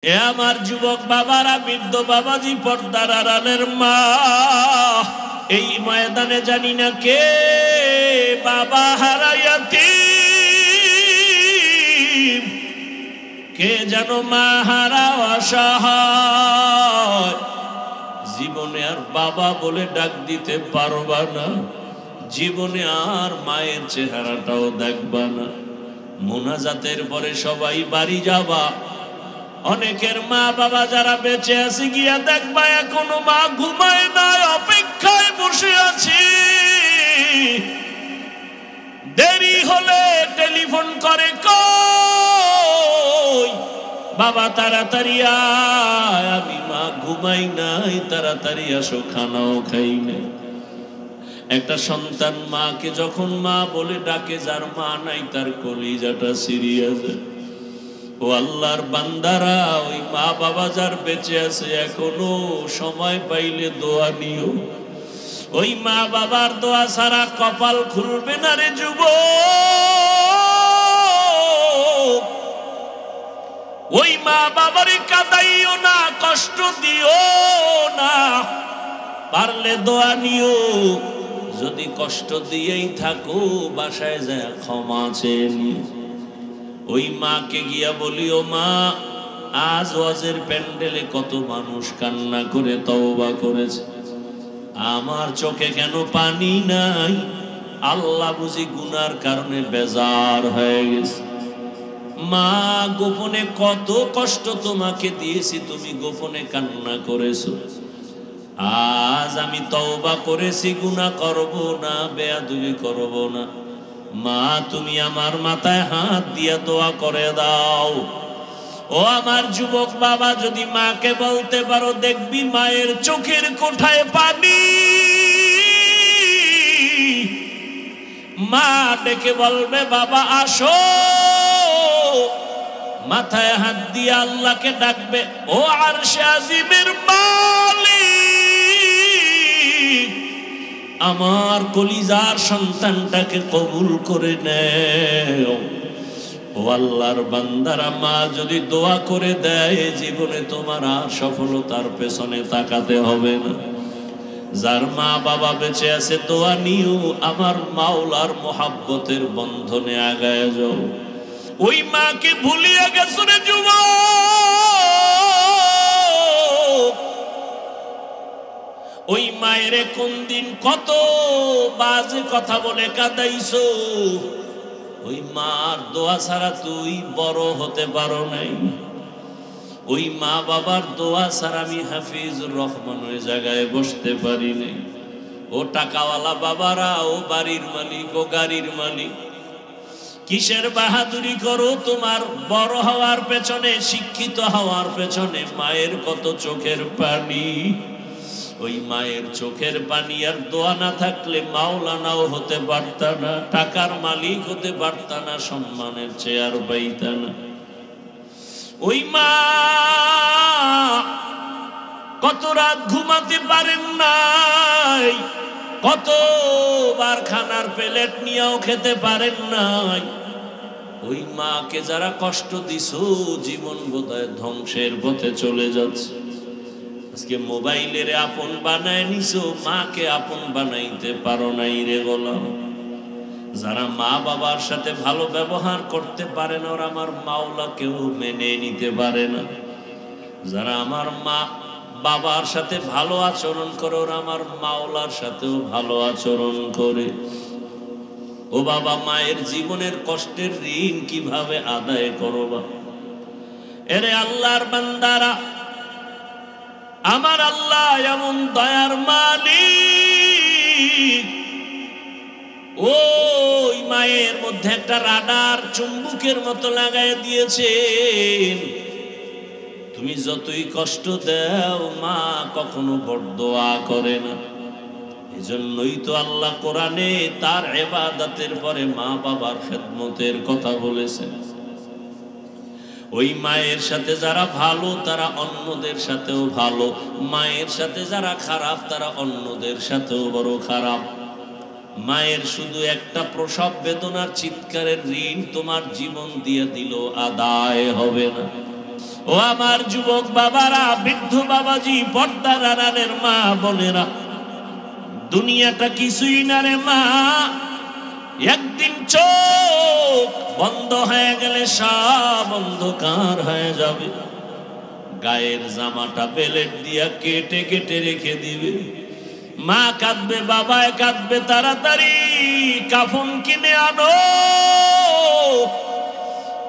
এ আমার যুবক বাবারা, বৃদ্ধ বাবাজি, পর্দার আড়ালের মা, এই ময়দানে জানি না কে বাবা হারায়াতি, কে যেন মা হারা অসহায়, জীবনে আর বাবা বলে ডাক দিতে পারবা না, জীবনে আর মায়ের চেহারাটাও দেখবা না। মোনাজাতের পরে সবাই বাড়ি যাবা। অনেকের মা বাবা যারা বেঁচে আছে গিয়া দেখবা এখনো মা ঘুমায় নাই, অপেক্ষায় বসে আছি। দেরি হলে টেলিফোন করে, কই বাবা তাড়াতাড়ি আয়, আমি মা ঘুমাই নাই, তাড়াতাড়ি আসো, খানাও খাই নাই। একটা সন্তান মাকে যখন মা বলে ডাকে, যার মা নাই তার কলিজাটা সিরিয়াস। ও আল্লাহর বান্দারা, ওই মা বাবা যার বেঁচে আছে এখনো সময় পাইলে দোয়া নিও। ওই মা বাবার দোয়া ছাড়া কপাল খুলবে না রে যুবক। ওই মা বাবারে কাঁদাইও না, কষ্ট দিও না, পারলে দোয়া নিও। যদি কষ্ট দিয়েই থাকো, বাসায় যায় ক্ষমা চেয়ে নিও। ওই মাকে গিয়া বলিও, মা আজ ওয়াজের প্যান্ডেলে কত মানুষ কান্না করে তওবা করেছে, আমার চোখে কেন পানি নাই? আল্লাহ বুঝি গুনার কারণে বেজার হয়ে গেছে। মা গোপনে কত কষ্ট তোমাকে দিয়েছি, তুমি গোপনে কান্না করেছো। আজ আমি তওবা করেছি, গুনাহ করব না, বেয়াদবি করব না। মা তুমি আমার মাথায় হাত দিয়া দোয়া করে দাও। ও আমার যুবক বাবা, যদি মাকে বলতে পারো, দেখবি মায়ের চোখের কোঠায় পানি। মা ডেকে বলবে, বাবা আসো। মাথায় হাত দিয়ে আল্লাহকে ডাকবে, ও আরশে আজিমের মালিক, আমার কলিজার সন্তানটাকে কবুল করে নেও। ও আল্লাহর বান্দারা, মা যদি দোয়া করে দেয়, জীবনে তোমার আর সফলতার পেছনে তাকাতে হবে না। যার মা বাবা বেঁচে আছে, দোয়া নিও, আমার মাওলার মোহাব্বতের বন্ধনে আগায় যাও। ওই মাকে ভুলিয়া গেছো রে যুবক। ওই মায়ের কোন দিন কত বাজে কথা বলে কাঁদাইছো। ওই মার দোয়া ছাড়া তুই বড় হতে পারো নাই। ওই মা বাবার দোয়া ছাড়া আমি হাফিজুর রহমান ওই জায়গায় বসতে পারি নাই। ও টাকাওয়ালা বাবারা, ও বাড়ির মালিক, ও গাড়ির মালিক, কিসের বাহাদুরি করো? তোমার বড় হওয়ার পেছনে, শিক্ষিত হওয়ার পেছনে মায়ের কত চোখের পানি। ওই মায়ের চোখের পানি আর দোয়া না থাকলে মাওলানাও হতে পারতা না, টাকার মালিক হতে পারতা না, সম্মানের চেয়ার পাইতা না। ওই মা কত রাত ঘুমাতে পারেন নাই, কতবার খানার প্লেট নিয়েও খেতে পারেন নাই। ওই মাকে যারা কষ্ট দিছো, জীবন বোধহয় ধ্বংসের পথে চলে যাচ্ছে। আজকে মোবাইলের আপন বানায় নিছো, মাকে আপন বানাইতে পারো নাই রে গোলাম। যারা মা বাবার সাথে ভালো ব্যবহার করতে পারে না, ওরা আমার মাওলাকেও মেনে নিতে পারে না। যারা আমার মা বাবার সাথে ভালো আচরণ করে, ওরা আমার মাওলার সাথেও ভালো আচরণ করে। ও বাবা, মায়ের জীবনের কষ্টের ঋণ কিভাবে আদায় করবা? এরে আল্লাহর বান্দারা, আমার আল্লাহ এমন দয়ার মালিক। ওই মায়ের মধ্যে একটা রাডার চুম্বকের মতো লাগাই দিয়েছেন। তুমি যতই কষ্ট দাও, মা কখনো বরদোয়া করে না। এজন্যই তো আল্লাহ কোরআনে তার ইবাদতের পরে মা বাবার খেদমতের কথা বলেছেন। ওই মায়ের সাথে যারা ভালো, তারা অন্যদের সাথেও ভালো। মায়ের সাথে যারা খারাপ, তারা অন্যদের সাথেও বড় খারাপ। মায়ের শুধু একটা প্রসব বেদনার চিৎকারের ঋণ তোমার জীবন দিয়ে দিল আদায় হবে না। ও আমার যুবক বাবারা, বৃদ্ধ বাবাজি, পর্দার আড়ালের মা বোনেরা, দুনিয়াটা কিছুই না রে মা। একদিন চোখ বন্ধ হয়ে গেলে সব অন্ধকার হয়ে যাবে। গায়ের জামাটা বেলেট দিয়া কেটে কেটে রেখে দিবে। মা কাঁদবে, বাবায় কাঁদবে, তাড়াতাড়ি কাফন কিনে আনো।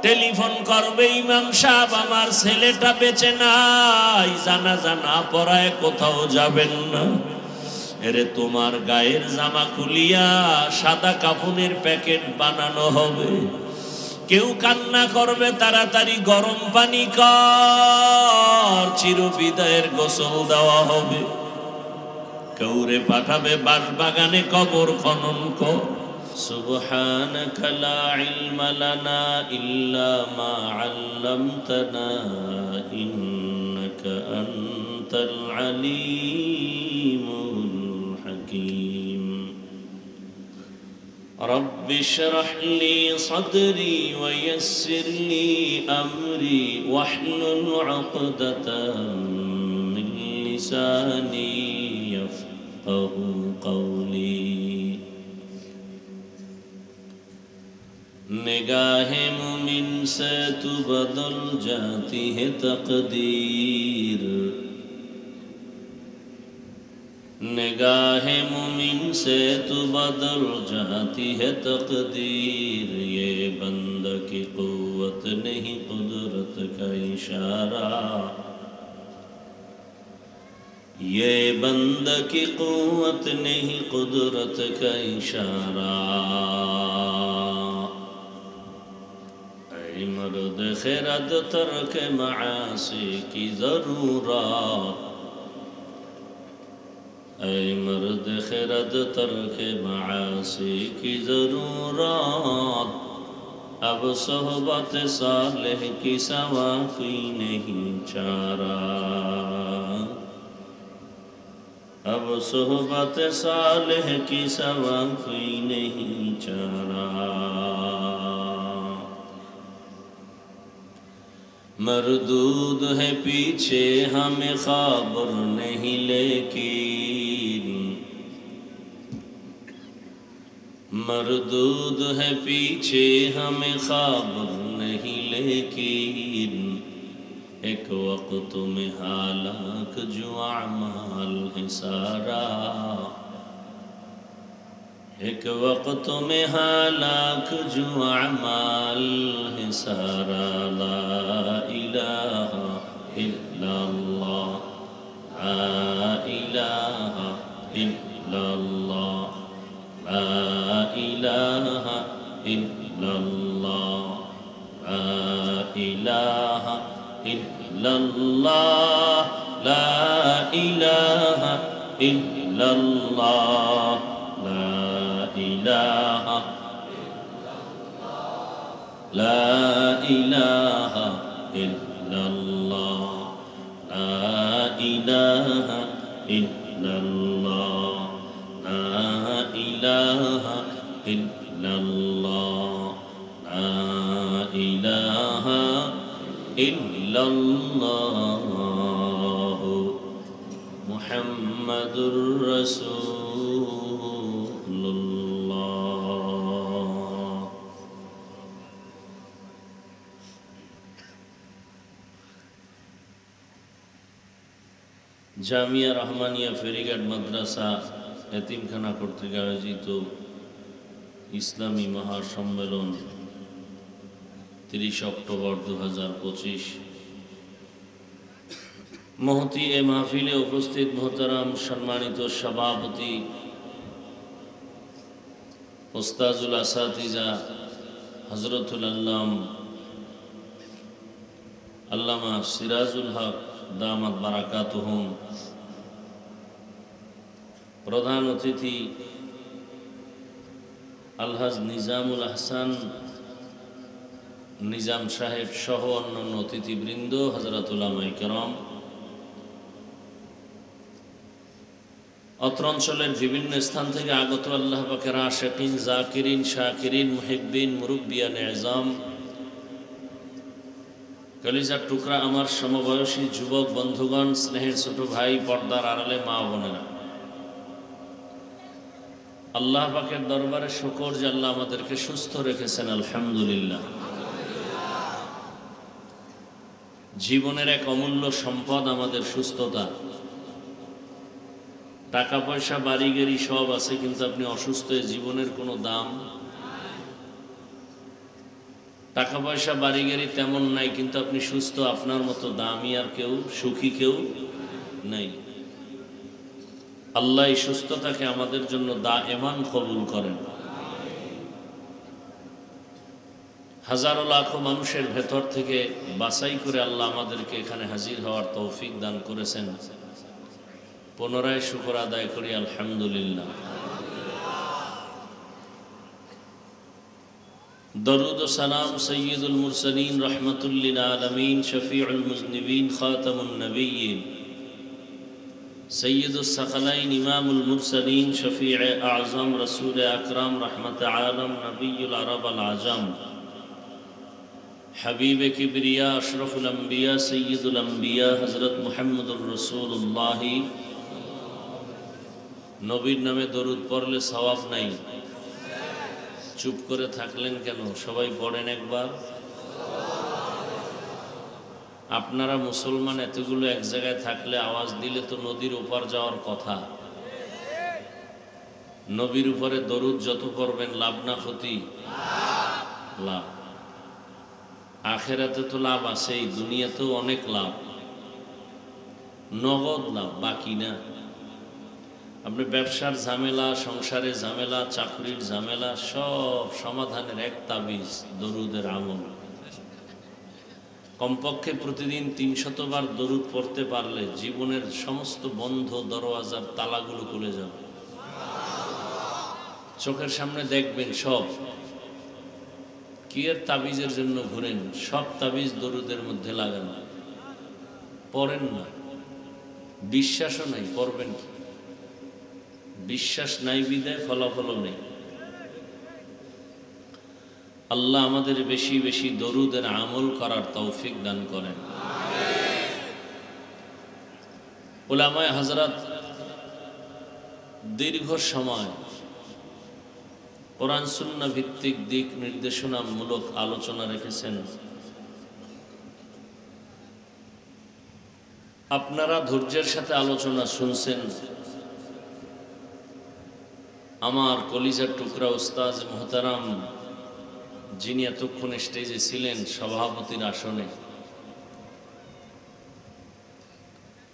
টেলিফোন করবে, ইমাম সাহেব আমার ছেলেটা বেঁচে নাই, জানাজা না পড়ায় কোথাও যাবেন না। এরে তোমার গায়ের জামা খুলিয়া সাদা কাফনের প্যাকেট বানানো হবে। কেউ কান্না করবে, তাড়াতাড়ি গরম পানি কর, চিরবিদায়ের গোসল দেওয়া হবে। কেউরে পাঠাবে বাঁশবাগানে কবর খনন কর। সুবহানাকা লা ইলমা লানা ইল্লা মা আল্লামতানা ইন্নাকা আনতাল আলিমুল হাকীম। رب اشرح لي صدري ويسر لي أمري واحلل عقدة من لساني يفقه قولي. نگاہ مومن سے تو بدل جاتی ہے تقدیر، نگاہ مومن سے تو بدل جاتی ہے تقدیر. یہ بندہ کی قوت نہیں قدرت کا اشارہ، یہ بندہ کی قوت نہیں قدرت کا اشارہ. اے مرد خرد ترک معاصی کی ضرورت، اے مرد خرد ترک معاصی کی ضرورت. اب صحبت صالح کی سوا کوئی نہیں چارہ، اب صحبت صالح کی سوا کوئی نہیں چارہ. مردود ہے پیچھے ہمیں خبر نہیں لیکن، مردود ہے پیچھے ہمیں خبر نہیں لیکن. ایک وقت میں ہلاک جو اعمال ہے سارا، ایک وقت میں ہلاک جو اعمال ہے سارا. لا الہ الا اللہ، لا الہ الا اللہ، لا الہ الا اللہ، لا الہ الا اللہ، لا الہ الا اللہ، لا الہ لا الہ الا اللہ، لا الہ الا اللہ، لا الہ الا اللہ، لا الہ الا اللہ. محمد رسول اللہ. জামিয়া রহমানিয়া ফেরিঘাট মাদ্রাসা এতিমখানা কর্তৃক আয়োজিত ইসলামী মহাসম্মেলন 30 অক্টোবর 2025 মহতি এ মাহফিলে উপস্থিত মোহতারাম সম্মানিত সভাপতি ওস্তাজুল আসাতিজা হযরতুল আল্লামা সিরাজুল হক দামাত বারাকাতুহুম, প্রধান অতিথি আলহাজ নিজামুল আহসান নিজাম সাহেব সহ অন্যান্য অতিথিবৃন্দ, হযরত উলামায়ে কেরাম, অত্র অঞ্চলের বিভিন্ন স্থান থেকে আগত আল্লাহ পাকের আশিকিন, জাকিরিন, শাকিরিন, মুহিব্বিন, মুরব্বিয়ান এজাম, কলিজার টুকরা আমার সমবয়সী যুবক বন্ধুগণ, স্নেহের ছোট ভাই, পর্দার আড়ালে মা বোনেরা, আল্লাহ পাকের দরবারে শুকর যে আল্লাহ আমাদেরকে সুস্থ রেখেছেন, আলহামদুলিল্লাহ। জীবনের এক অমূল্য সম্পদ আমাদের সুস্থতা। টাকা পয়সা বাড়ি গাড়ি সব আছে, কিন্তু আপনি অসুস্থ, জীবনের কোনো দাম। টাকা পয়সা বাড়ি গাড়ি তেমন নাই, কিন্তু আপনি সুস্থ, আপনার মতো দামি আর কেউ, সুখী কেউ নাই। আল্লাহ এই সুস্থতাকে আমাদের জন্য দায়েমান কবুল করেন। হাজারো লাখো মানুষের ভেতর থেকে বাছাই করে আল্লাহ আমাদেরকে এখানে হাজির হওয়ার তৌফিক দান করেছেন। পুনরায় শুকর আদায় করি, আলহামদুলিল্লাহ। দরুদ ও সালাম সৈয়দুল মুরসালিন, রহমাতুল লিল আলামিন, শফিউল মুজনিবিন, খাতামুন নবিয়্যিন, সৈয়দুস সাকালাইন, ইমামুল মুরসালিন, শফিউ আযম, রাসূল আকরাম, রহমতে আলম, নবিয়ুল আরব আল আজম, হাবিবে কিবরিয়া, আশরাফুল আম্বিয়া, সৈয়দুল আম্বিয়া, হযরত মুহাম্মদুর রাসূলুল্লাহ। নবীর নামে দরুদ পড়লে সওয়াব নাই? চুপ করে থাকলেন কেন? সবাই পড়েন একবার। আপনারা মুসলমান এতগুলো এক জায়গায় থাকলে আওয়াজ দিলে তো নদীর ওপার যাওয়ার কথা। নবীর উপরে দরুদ যত পড়বেন লাভ না ক্ষতি? লাভ। আখেরাতে তো লাভ আছেই, দুনিয়াতেও অনেক লাভ, নগদ লাভ, বাকি না। আপনি ব্যবসার ঝামেলা, সংসারের ঝামেলা, চাকরির ঝামেলা, সব সমাধানের এক তাবিজ, দরুদের আমল। কমপক্ষে প্রতিদিন 300 বার দরুদ পড়তে পারলে জীবনের সমস্ত বন্ধ দরওয়াজার তালাগুলো খুলে যাবে। চোখের সামনে দেখবেন সব। কি এর তাবিজের জন্য ঘুরেন? সব তাবিজ দরুদের মধ্যে লাগানো। পড়েন না, বিশ্বাসও নাই, পড়বেন কি? বিশ্বাস নাই বিদায় ফলাফলও নেই। আল্লাহ আমাদের বেশি বেশি দরুদের আমল করার তৌফিক দান করেন। উলামায়ে হযরত দীর্ঘ সময় কোরআন সুন্নাহ ভিত্তিক দিক নির্দেশনামূলক আলোচনা রেখেছেন। আপনারা ধৈর্যের সাথে আলোচনা শুনছেন। আমার কলিজার টুকরা উস্তাদ মুহতারাম, যিনি এতক্ষণ স্টেজে ছিলেন সভাপতির আসনে,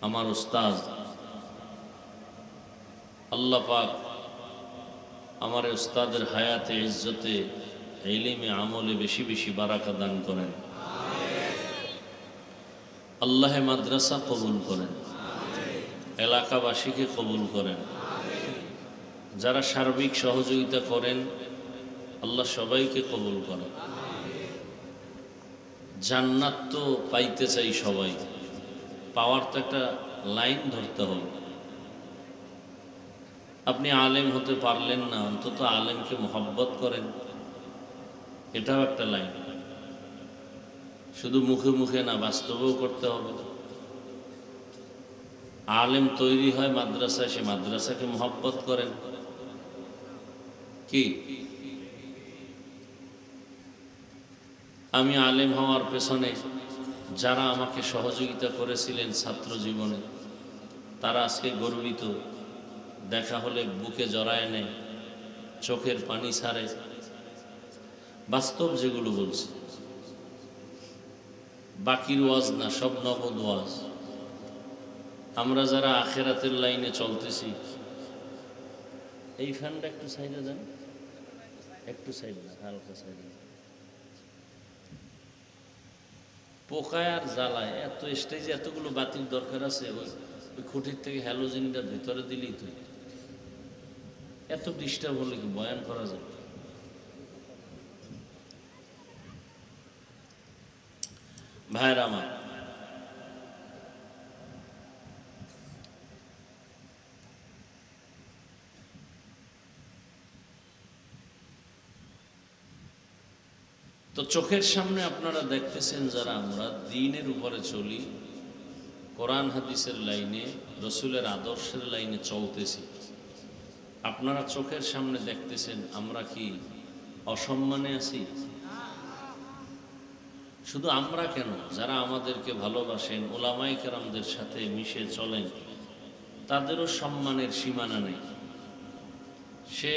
আমার উস্তাদ, আল্লাহ পাক আমার উস্তাদের হায়াতে, ইজ্জতে, ইলমে, আমলে বেশি বেশি বারাকা দান করেন। আল্লাহ মাদ্রাসা কবুল করেন, এলাকাবাসীকে কবুল করেন। যারা সার্বিক সহযোগিতা করেন আল্লাহ সবাইকে কবুল করেন। জান্নাত তো পাইতে চাই সবাই, পাওয়ার তো একটা লাইন ধরতে হবে। আপনি আলেম হতে পারলেন না, অন্তত আলেমকে মোহাব্বত করেন, এটাও একটা লাইন। শুধু মুখে মুখে না, বাস্তবেও করতে হবে। আলেম তৈরি হয় মাদ্রাসায়, সে মাদ্রাসাকে মোহাব্বত করেন। কি আমি আলেম হওয়ার পেছনে যারা আমাকে সহযোগিতা করেছিলেন ছাত্র জীবনে, তারা আজকে গর্বিত। দেখা হলে বুকে জড়ায় নেয়, চোখের পানি ছাড়ে। বাস্তব যেগুলো বলছি, বাকির ওয়াজ না, সব নগদ ওয়াজ। আমরা যারা আখেরাতের লাইনে চলতেছি, এই ফ্যানটা একটু সাইডে দেন, একটু সাইডে দেন, হালকা সাইডে। পোকায় আর জ্বালায়, এত স্টেজে এতগুলো বাতির দরকার আছে? ওই খুঁটির থেকে হ্যালোজেনটার ভিতরে দিলেই তো। এত ডিস্টার্ব হলে কি বয়ান করা যাবে? ভাইরা আমার, তো চোখের সামনে আপনারা দেখতেছেন যারা আমরা দ্বীনের উপরে চলি, কোরআন হাদিসের লাইনে, রসুলের আদর্শের লাইনে চলতেছি, আপনারা চোখের সামনে দেখতেছেন আমরা কি অসম্মানে আছি? শুধু আমরা কেন, যারা আমাদেরকে ভালোবাসেন, ওলামায়ে কেরামদের সাথে মিশে চলেন, তাদেরও সম্মানের সীমানা নেই। সে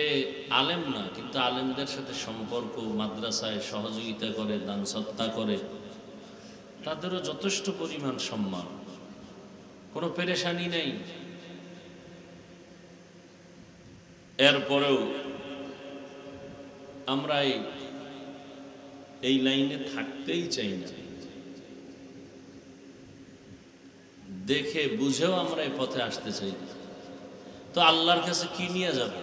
আলেম না, কিন্তু আলেমদের সাথে সম্পর্ক, মাদ্রাসায় সহযোগিতা করে, দান সত্তা করে, তাদেরও যথেষ্ট পরিমাণ সম্মান, কোনো পেরেশানি নেই। এরপরেও আমরা এই লাইনে থাকতেই চাই না। দেখে বুঝেও আমরা এই পথে আসতে চাই না। তো আল্লাহর কাছে কি নিয়ে যাবে?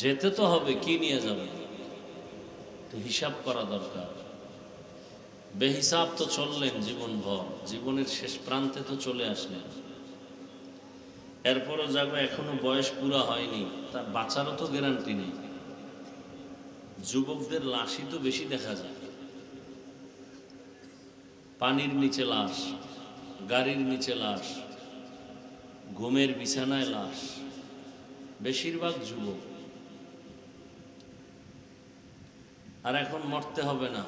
যেতে তো হবে, কি নিয়ে যাবে? তো হিসাব করা দরকার। বেহিসাব তো চললেন জীবনভর, জীবনের শেষ প্রান্তে তো চলে আসলেন। এরপরও যাবে, এখনো বয়স পুরা হয়নি, তার বাঁচারও তো গ্যারান্টি নেই। যুবকদের লাশই তো বেশি দেখা যায়, পানির নিচে লাশ, গাড়ির নিচে লাশ, ঘুমের বিছানায় লাশ, বেশিরভাগ যুবক। আর এখন মরতে হবে না,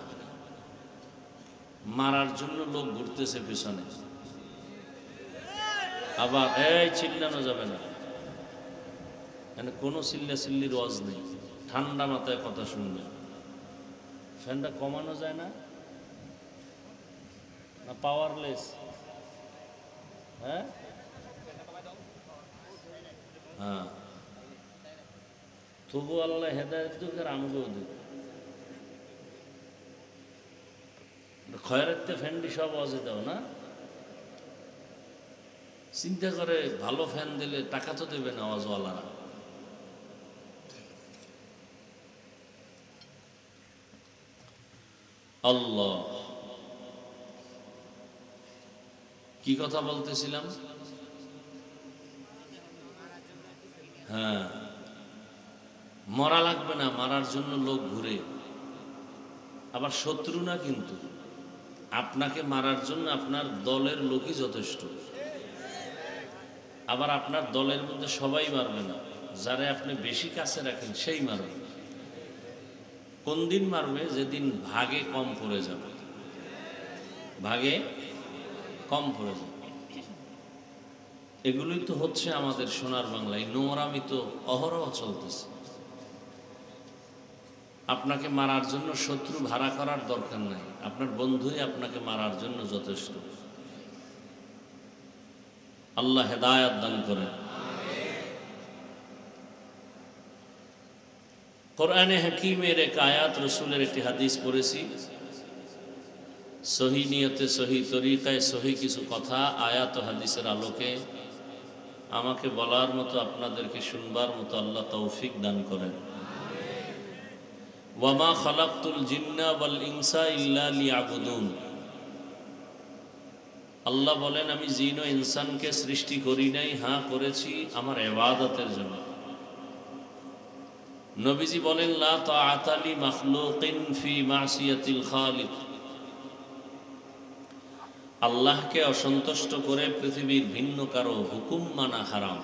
মারার জন্য লোক ঘুরতেছে পেছনে। আবার এই চিল্লানো যাবে না, মানে কোনো চিল্লাচিল্লির ওয়াজ নেই, ঠান্ডা মাথায় কথা শুনবেন। ফ্যানটা কমানো যায় না? না পাওয়ারলেস? হ্যাঁ হ্যাঁ, তবু আল্লাহ হেদায়েত দুঃখ আর আমগো দুঃখ। খয়রাতে ফ্যানটি সব আওয়াজে দাও না, চিন্তা করে ভালো ফ্যান দিলে টাকা তো দেবে না আওয়াজওয়ালারা। আল্লাহ, কি কথা বলতেছিলাম? হ্যাঁ, মরা লাগবে না, মারার জন্য লোক ঘুরে। আবার শত্রু না, কিন্তু আপনাকে মারার জন্য আপনার দলের লোকই যথেষ্ট। আবার আপনার দলের মধ্যে সবাই মারবে না, যারা আপনি বেশি কাছে রাখেন সেই মারবে। কোন দিন মারবে? যেদিন ভাগে কম পড়ে যাবে, ভাগে কম পড়ে যাবে। এগুলোই তো হচ্ছে আমাদের সোনার বাংলায়। নোংরামি তো অহরহ চলতেছে। আপনাকে মারার জন্য শত্রু ভাড়া করার দরকার নাই, আপনার বন্ধুই আপনাকে মারার জন্য যথেষ্ট। আল্লাহ হেদায়েত দান করেন। কোরআনে হাকিমের এক আয়াত, রসুলের একটি হাদিস পড়েছি। সহি নিয়তে, সহি তরিকায়, সহি কিছু কথা আয়াত ও হাদিসের আলোকে আমাকে বলার মতো, আপনাদেরকে শুনবার মতো আল্লাহ তৌফিক দান করেন। ওয়ামা খালাকতুল জিন্না ওয়াল ইনসা ইল্লা লিয়াবুদুন। আল্লাহ বলেন, আমি জিন ও ইনসানকে সৃষ্টি করি নাই, হ্যাঁ করেছি আমার ইবাদতের জন্য। নবীজি বলেন, লা তাআতা লি মাখলুকিন ফি মাসিয়াতিল খালিক। আল্লাহকে অসন্তুষ্ট করে পৃথিবীর ভিন্ন কারো হুকুম মানা হারাম।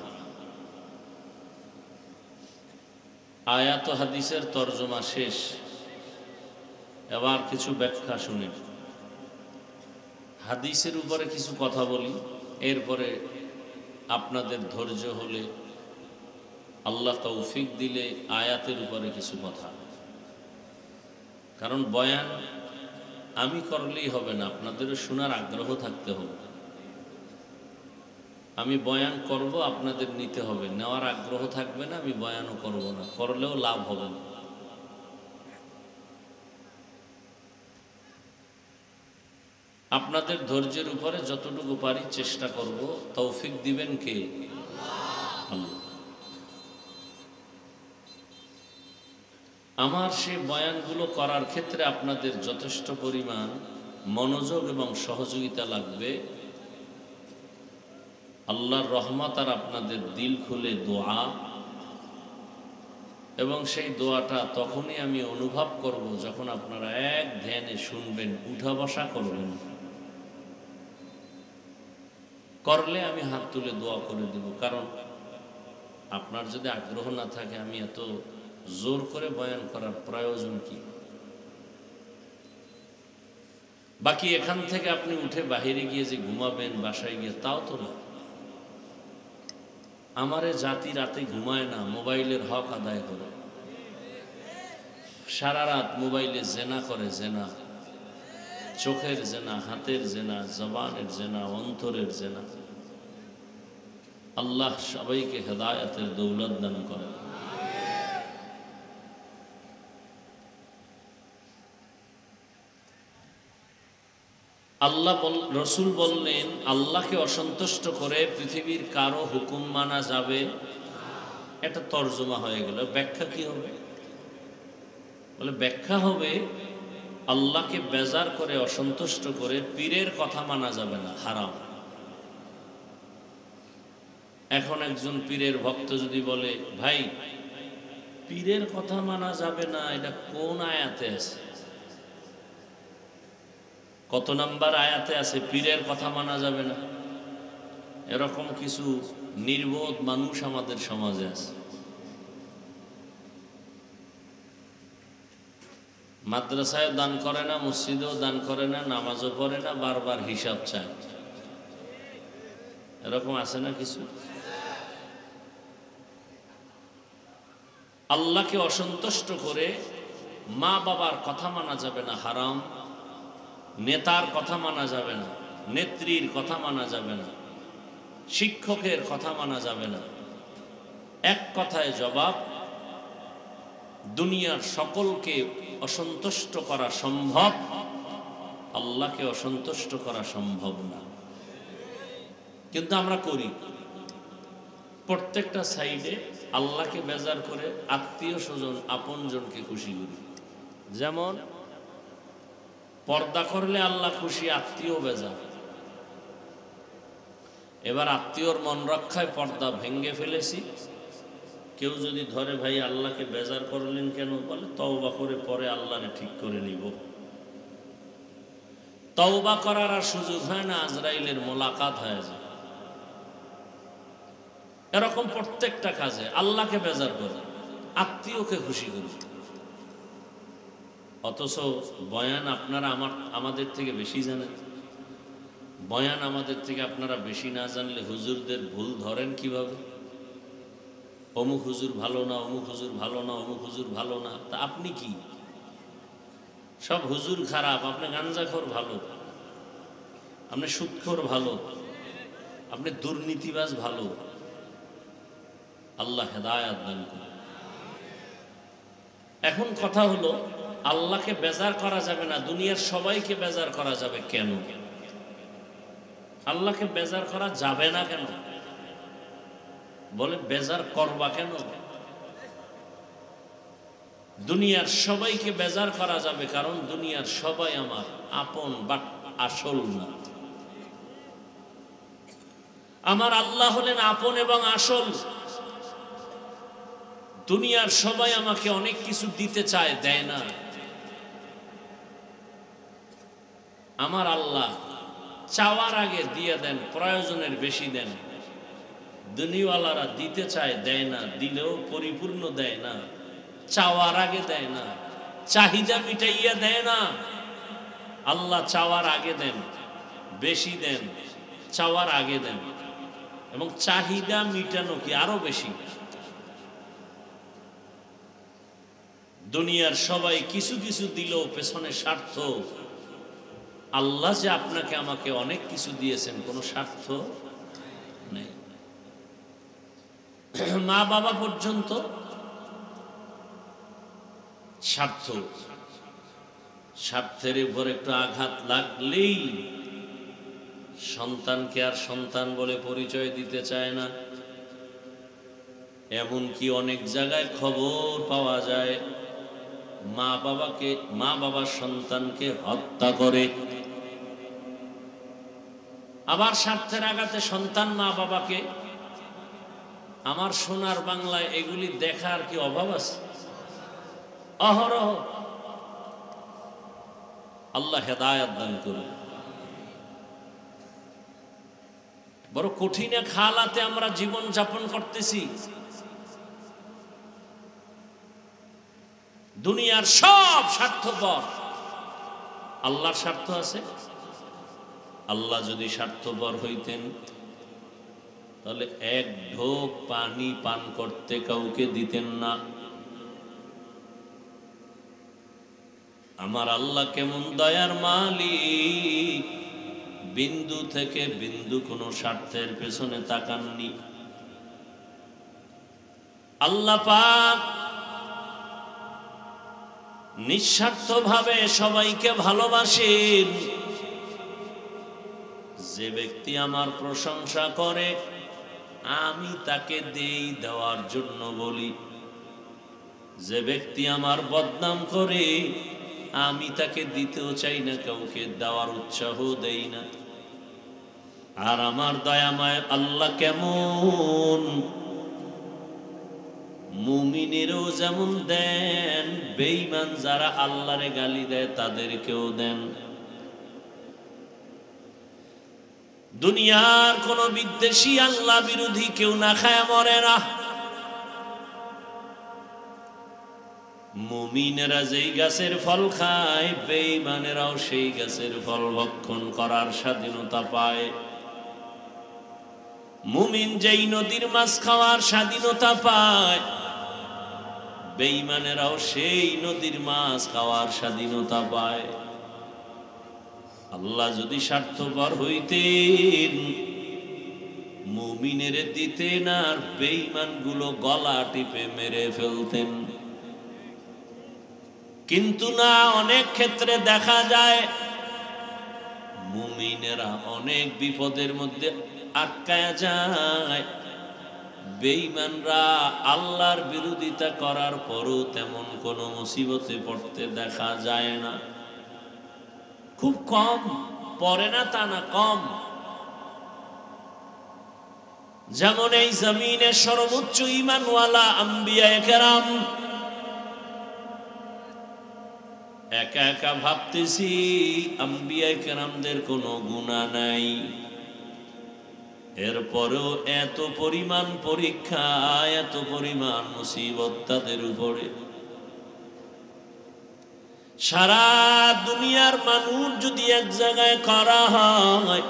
আয়াত ও হাদিসের তরজমা শেষ, এবার কিছু ব্যাখ্যা শুনেন। হাদিসের উপরে কিছু কথা বলি, এরপরে আপনাদের ধৈর্য হলে, আল্লাহ তৌফিক দিলে আয়াতের উপরে কিছু কথা। কারণ বয়ান আমি করলেই হবে না, আপনাদেরও শোনার আগ্রহ থাকতে হবে। আমি বয়ান করব, আপনাদের নিতে হবে, নেওয়ার আগ্রহ থাকবে না, আমি বয়ানও করব না, করলেও লাভ হবে না। আপনাদের ধৈর্যের উপরে যতটুকু পারি চেষ্টা করব। তৌফিক দিবেন কে? আল্লাহ। আমার সে বয়ানগুলো করার ক্ষেত্রে আপনাদের যথেষ্ট পরিমাণ মনোযোগ এবং সহযোগিতা লাগবে। আল্লাহর রহমত আর আপনাদের দিল খুলে দোয়া এবং সেই দোয়াটা তখনই আমি অনুভব করব যখন আপনারা এক ধ্যানে শুনবেন, উঠা বসা করবেন। করলে আমি হাত তুলে দোয়া করে দেব। কারণ আপনার যদি আগ্রহ না থাকে, আমি এত জোর করে বয়ান করার প্রয়োজন কি? বাকি এখান থেকে আপনি উঠে বাহিরে গিয়ে যে ঘুমাবেন, বাসায় গিয়ে, তাও তো না। আমারে জাতি রাতে ঘুমায় না, মোবাইলের হক আদায় করে। সারা রাত মোবাইলে জেনা করে, জেনা, চোখের জেনা, হাতের জেনা, জবানের জেনা, অন্তরের জেনা। আল্লাহ সবাইকে হেদায়েতের দৌলত দান করেন। আল্লাহ রসুল বললেন, আল্লাহকে অসন্তুষ্ট করে পৃথিবীর কারো হুকুম মানা যাবে। এটা তর্জমা হয়ে গেল। ব্যাখ্যা কি হবে? বলে ব্যাখ্যা হবে, আল্লাহকে বেজার করে, অসন্তুষ্ট করে পীরের কথা মানা যাবে না, হারাম। এখন একজন পীরের ভক্ত যদি বলে, ভাই পীরের কথা মানা যাবে না, এটা কোন আয়াতে আছে? কত নাম্বার আয়াতে আছে পীরের কথা মানা যাবে না? এরকম কিছু নির্বোধ মানুষ আমাদের সমাজে আছে। মাদ্রাসায় দান করে না, মসজিদেও দান করে না, নামাজও পড়ে না, বারবার হিসাব চায়। এরকম আছে না কিছু? আল্লাহকে অসন্তুষ্ট করে মা বাবার কথা মানা যাবে না, হারাম। নেতার কথা মানা যাবে না, নেত্রীর কথা মানা যাবে না, শিক্ষকের কথা মানা যাবে না। এক কথায় জবাব, দুনিয়ার সকলকে অসন্তুষ্ট করা সম্ভব, আল্লাহকে অসন্তুষ্ট করা সম্ভব না। কিন্তু আমরা করি। প্রত্যেকটা সাইডে আল্লাহকে বেজার করে আত্মীয় স্বজন, আপনজনকে খুশি করি। যেমন পর্দা করলে আল্লাহ খুশি, আত্মীয় বেজার। এবার আত্মীয়র মন রক্ষায় পর্দা ভেঙ্গে ফেলেছি। কেউ যদি ধরে, ভাই আল্লাহকে বেজার করলেন কেন? বলে তওবা করে পরে আল্লাহরে ঠিক করে নিব। তওবা করার আর সুযোগ হয় না, আজরাইলের মোলাকাত হয়ে যায়। এরকম প্রত্যেকটা কাজে আল্লাহকে বেজার করে, আত্মীয়কে খুশি করে। অথচ বয়ান আপনারা আমাদের থেকে বেশি জানেন। বয়ান আমাদের থেকে আপনারা বেশি না জানলে হুজুরদের ভুল ধরেন কিভাবে? অমুক হুজুর ভালো না, অমুক হুজুর ভালো না, অমুক হুজুর ভালো না। তা আপনি কি? সব হুজুর খারাপ, আপনি গাঞ্জাখোর ভালো, আপনি সুদখোর ভালো, আপনি দুর্নীতিবাজ ভালো। আল্লাহ হেদায়েত দান করুন। এখন কথা হলো, আল্লাহকে বেজার করা যাবে না, দুনিয়ার সবাইকে বেজার করা যাবে কেন? আল্লাহকে বেজার করা যাবে না কেন? বলে বেজার করবা কেন? দুনিয়ার সবাইকে বেজার করা যাবে কারণ দুনিয়ার সবাই আমার আপন, বাট আসল না। আমার আল্লাহ হলেন আপন এবং আসল। দুনিয়ার সবাই আমাকে অনেক কিছু দিতে চায়, দেয় না। আমার আল্লাহ চাওয়ার আগে দিয়ে দেন, প্রয়োজনের বেশি দেন। দুনিয়াওয়ালারা দিতে চায়, দেয় না, দিলেও পরিপূর্ণ দেয় না, চাওয়ার আগে দেয় না, চাহিদা মিটাইয়া দেয় না। আল্লাহ চাওয়ার আগে দেন, বেশি দেন, চাওয়ার আগে দেন, এবং চাহিদা মিটানো কি আরো বেশি। দুনিয়ার সবাই কিছু কিছু দিলেও পেছনে স্বার্থ। আল্লাহ যে আপনাকে আমাকে অনেক কিছু দিয়েছেন, কোনো স্বার্থ নেই। মা বাবা পর্যন্ত স্বার্থ। স্বার্থের উপর একটু আঘাত লাগলেই সন্তানকে আর সন্তান বলে পরিচয় দিতে চায় না। এমনকি অনেক জায়গায় খবর পাওয়া যায়, মা বাবা সন্তানকে হত্যা করে। আবার স্বার্থের আঘাতে সন্তান মা বাবাকে। আমার সোনার বাংলায় এগুলি দেখার কি অভাব আছে? অহরহ। আল্লাহ হেদায়েত দান করুন। বড় কঠিন এক হালাতে আমরা জীবন যাপন করতেছি। দুনিয়ার সব স্বার্থপর, আল্লাহর স্বার্থ আছে। আল্লাহ যদি স্বার্থপর হইতেন তাহলে এক ঢোক পানি পান করতে কাউকে দিতেন না। আমার আল্লাহ কেমন দয়ার মালিক, বিন্দু থেকে বিন্দু কোনো স্বার্থের পেছনে তাকাননি। আল্লাহ পাক নিঃস্বার্থভাবে সবাইকে ভালোবাসেন। যে ব্যক্তি আমার প্রশংসা করে আমি তাকে দেওয়ার জন্য বলি, যে ব্যক্তি আমার বদনাম করে আমি তাকে দিতেও চাই না, কাউকে দেওয়ার উৎসাহ দেই না। আর আমার দয়াময় আল্লাহ কেমন, মুমিনেরও যেমন দেন, বেঈমান যারা আল্লাহরে গালি দেয় তাদেরকেও দেন। দুনিয়ার কোন বিদ্বেষী আল্লাহ বিরোধী কেউ না খায় মরে না। মুমিনেরা যেই গাছের ফল খায়, বেঈমানেরাও সেই গাছের ফল ভক্ষণ করার স্বাধীনতা পায়। মুমিন যেই নদীর মাছ খাওয়ার স্বাধীনতা পায়, বেঈমানেরাও সেই নদীর মাছ খাওয়ার স্বাধীনতা পায়। আল্লাহ যদি স্বার্থপর হইতেন মুমিনের দিতেন, আর বেঈমান গুলো গলা টিপে মেরে ফেলতেন। কিন্তু না, অনেক ক্ষেত্রে দেখা যায় মুমিনেরা অনেক বিপদের মধ্যে আটকায়া যায়, বেঈমানরা আল্লাহর বিরোধিতা করার পরও তেমন কোনো মুসিবতে পড়তে দেখা যায় না। খুব কম পড়ে না, তা না, কম। যেমন এই জমিনের সর্বোচ্চ ঈমানওয়ালা আম্বিয়ায়ে কেরাম, একা একা ভাবতেছি আম্বিয়ায়ে কেরামদের কোনো গুনাহ নাই, এরপরেও এত পরিমাণ পরীক্ষা, এত পরিমাণ মুসিবত তাদের উপরে। সারা দুনিয়ার মানুষ যদি এক জায়গায় করা হয়,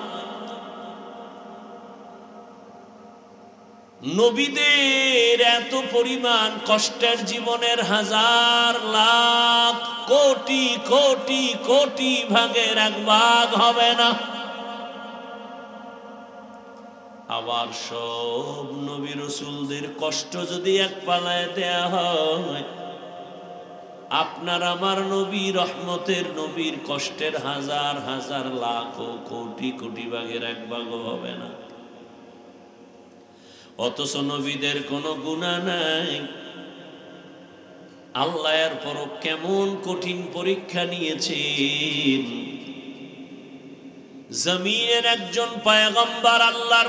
নবীদের এত পরিমাণ কষ্টের জীবনের হাজার লাখ কোটি কোটি কোটি ভাগের এক ভাগ হবে না। আবার সব নবী রাসূলদের কষ্ট যদি এক পালায় দেয়া হয়, আপনার আমার নবী রহমতের নবীর কষ্টের হাজার হাজার লাখ ও কোটি কোটি ভাগের এক ভাগও হবে না। অথচ নবীদের কোনো গুনাহ নাই। আল্লাহ এর পর কেমন কঠিন পরীক্ষা নিয়েছেন। জমিনের একজন পয়গম্বর, আল্লাহর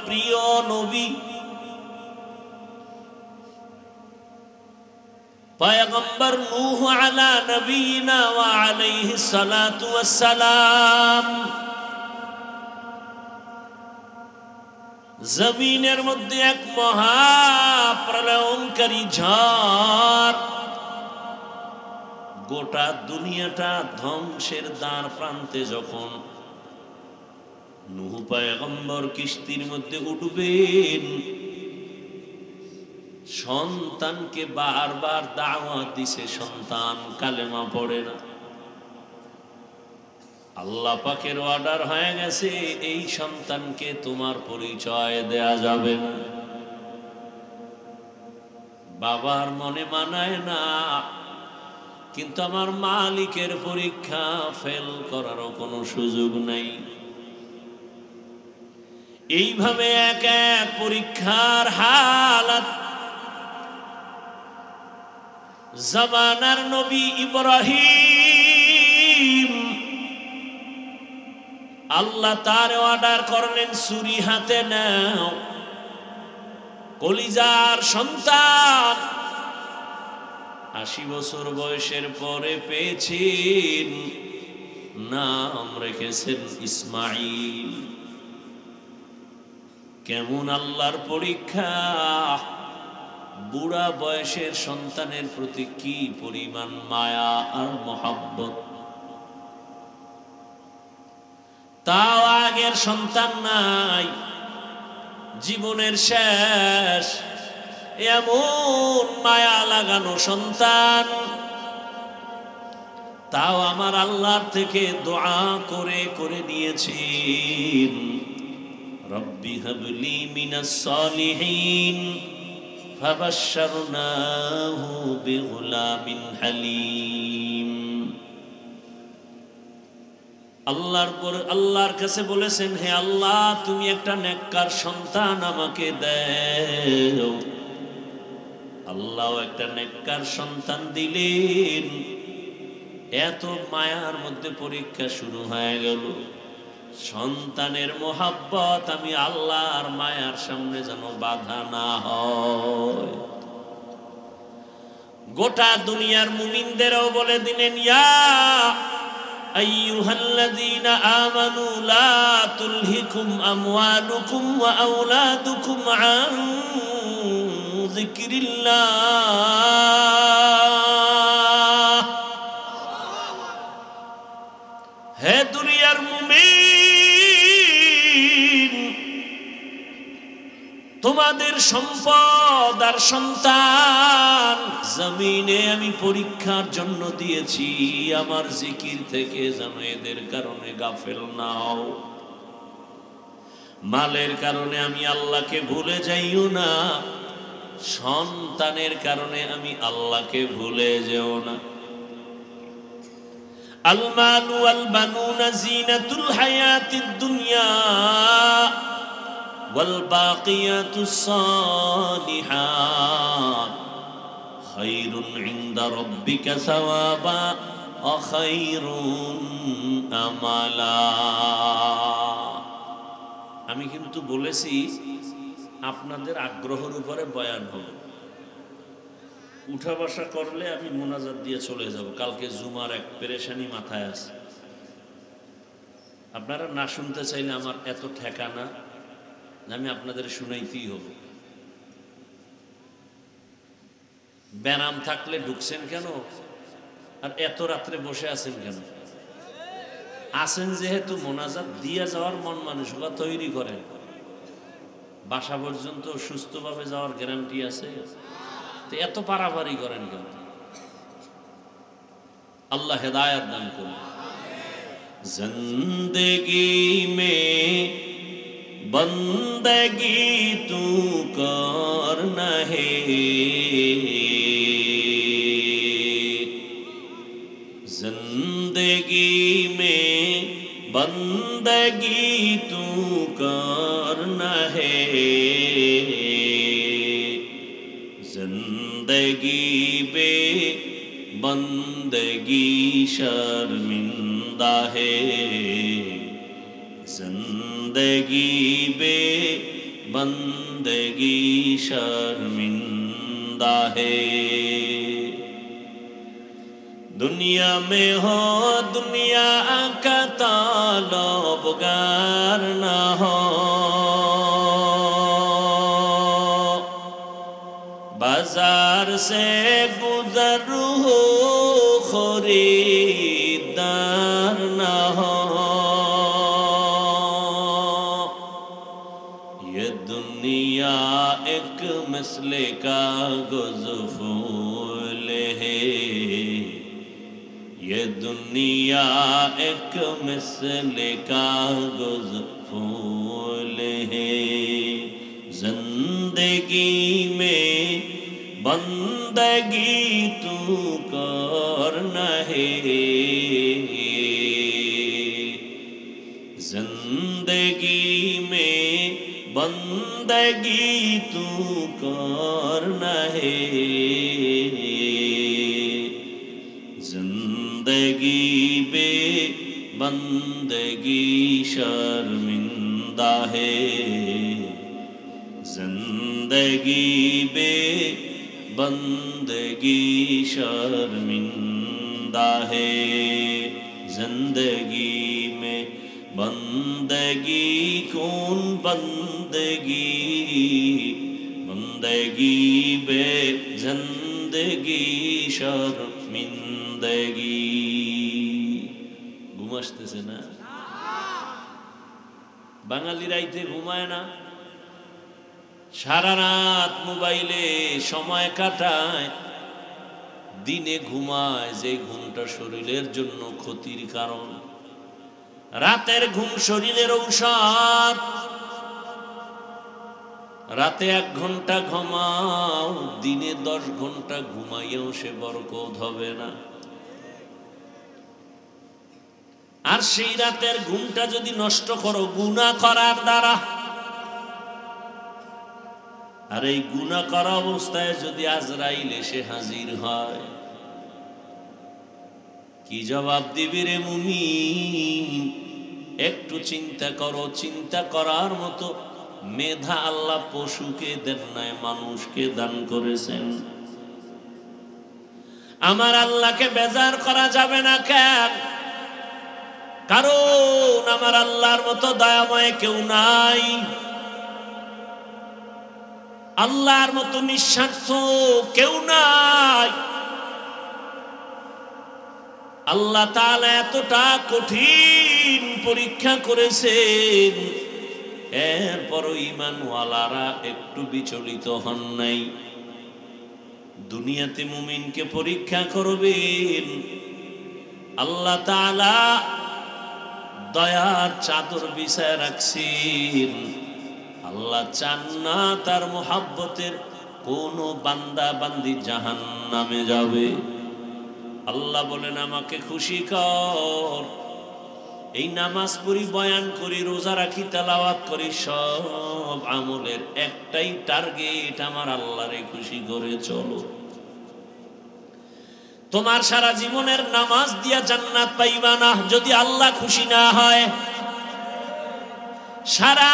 প্রিয় নবী, পয়গম্বর নূহ আলা নবীনা ওয়া আলাইহিস সালাতু ওয়াস সালাম, জমিনের মধ্যে এক মহা প্রলয়ঙ্কারী ঝড়, গোটা দুনিয়াটা ধ্বংসের দ্বার প্রান্তে যখন নূহ পয়গম্বর কিস্তির মধ্যে উঠবেন, সন্তানকে বারবার দাওয়াত দিছে, সন্তান কালেমা পড়ে না। আল্লাহ পাকের অর্ডার হয়ে গেছে, এই সন্তানকে তোমার পরিচয় দেয়া যাবে না। বাবার মনে মানায় না, কিন্তু আমার মালিকের পরীক্ষা, ফেল করারও কোনো সুযোগ নাই। এইভাবে এক এক পরীক্ষার হালাত জামানার নবী ইব্রাহিম, আল্লাহ তার অর্ডার করলেন, ছুরি হাতে নাও, কলিজার সন্তান 80 বছর বয়সের পরে পেয়েছেন, নাম রেখেছেন ইসমাঈল। কেমন আল্লাহর পরীক্ষা! বুড়া বয়সের সন্তানের প্রতি কি পরিমাণ মায়া আর মহব্বত! তাও আগের সন্তান নাই, জীবনের শেষ, এমন মায়া লাগানো সন্তান। তাও আমার আল্লাহর থেকে দোয়া করে করে নিয়েছেন, রব্বি হাবলি মিনাস সালিহিন, ফাবাশশারনাহু বিগুলামিন হালিম। আল্লাহর কাছে বলেছেন, হে আল্লাহ, তুমি একটা নেককার সন্তান আমাকে দাও। আল্লাহ একটা নেককার সন্তান দিলেন। এত মায়ার মধ্যে পরীক্ষা শুরু হয়ে গেল। সন্তানের মোহাব্বত আমি আল্লাহর মায়ার সামনে যেন বাধা না হয়। গোটা দুনিয়ার মুমিনদেরও বলে দিলেন, ইয়া আইয়ুহাল্লাযীনা আমানু লা তুলহিকুম আমওয়ালুকুম ওয়া আওলাদুকুম আন যিকরিল্লাহ। হে দুনিয়ার মুমিন, তোমাদের সম্পদ আর সন্তান জমিনে আমি পরীক্ষার জন্য দিয়েছি, আমার জিকির থেকে যেন এদের কারণে গাফেল না হও। মালের কারণে আমি আল্লাহকে ভুলে যাইও না, সন্তানের কারণে আমি আল্লাহকে ভুলে যেও না। আল মালু ওয়াল বানুনা জিনাতুল হায়াতিদ দুনিয়া ওয়াল বাকিয়াতুস সালিহাত খায়রুন ইনদা রাব্বিকা সাওয়াবা ওয়া খায়রুন আমালা। আমি কিন্তু বলেছি আপনাদের আগ্রহের উপরে বয়ান হবে। উঠা বসা করলে আমি মোনাজাত দিয়ে চলে যাব। কালকে জুমার এক পেরেশানি মাথায় আছে। আপনারা না শুনতে চাইলে আমার এত ঠেকানা, আমি আপনাদের শুনাইতেই হবে। ব্যারাম থাকলে ঢুকছেন কেন? আর এত রাত্রে বসে আছেন কেন? আছেন যেহেতু মোনাজাত দিয়ে যাওয়ার মন মানসিকতা তৈরি করেন। বাসা পর্যন্ত সুস্থভাবে যাওয়ার গ্যারান্টি আছে? তো এত পারাপারি করেন কেন? আল্লাহ হেদায়েত দান করুন। জিন্দেগি মে বন্দগি তু করনা হে, जिंदगी में बंदगी तू करना है, जिंदगी बे बंदगी शर्मिंदा है, जिंदगी बे बंदगी शर्मिंदा है। दुनिया में हो दुनिया का ताल्लुकार ना हो, बाजार से गुजर हो खरीदार ना हो, ये दुनिया एक मसले का गुज़फूल है, ये दुनिया एक मिसले का गुज़फूल है, जिंदगी में बंदगी तू करना है, जिंदगी में बंदगी तू करना है, जिंदगी बे बंदगी शर्मिंदा है, जिंदगी बे बंदगी शर्मिंदा है, जिंदगी में बंदगी कौन बंदगी, बंदगी बे जिंदगी शर्मिंदगी। ঘুম আসতেছে না? বাঙালি রাইতে ঘুমায় না, সারা রাত মোবাইলে সময় কাটায়, দিনে ঘুমায় যে ঘুমটা শরীরের জন্য ক্ষতির কারণ। রাতের ঘুম শরীরের ঔষধ। রাতে 1 ঘন্টা ঘুমাও, দিনে 10 ঘন্টা ঘুমাইও সে বরকত হবে না। আর সেই রাতের ঘুমটা যদি নষ্ট করো গুনাহ করার দ্বারা, আর এই গুনাহ করা অবস্থায় যদি আজরাইল এসে হাজির হয়, কি জবাব দিবি রে মুমিন? একটু চিন্তা করো। চিন্তা করার মতো মেধা আল্লাহ পশুকে দেন নাই, মানুষকে দান করেছেন। আমার আল্লাহকে বেজার করা যাবে না কেন? কারণ আমার আল্লাহর মতো দয়াময় কেউ নাই, আল্লাহর মতো নিঃস্বার্থ কেউ নাই। আল্লাহ তাআলা এতটা কঠিন পরীক্ষা করেছেন, এরপরও ঈমানওয়ালারা একটু বিচলিত হন নাই। দুনিয়াতে মুমিনকে পরীক্ষা করবেন, আল্লাহ তাআলা দয়ার চাদর বিছায় রাখছেন। আল্লাহ চান না তার মুহাব্বতের কোন বান্দা বান্দি জাহান্নামে যাবে। আল্লাহ বলেন আমাকে খুশি কর। এই নামাজ পড়ি, বয়ান করি, রোজা রাখি, তেলাওয়াত করি, সব আমলের একটাই টার্গেট, আমার আল্লাহরে খুশি করে চলো। তোমার সারা জীবনের নামাজ দিয়া জান্নাত পাইবা না যদি আল্লাহ খুশি না হয়। সারা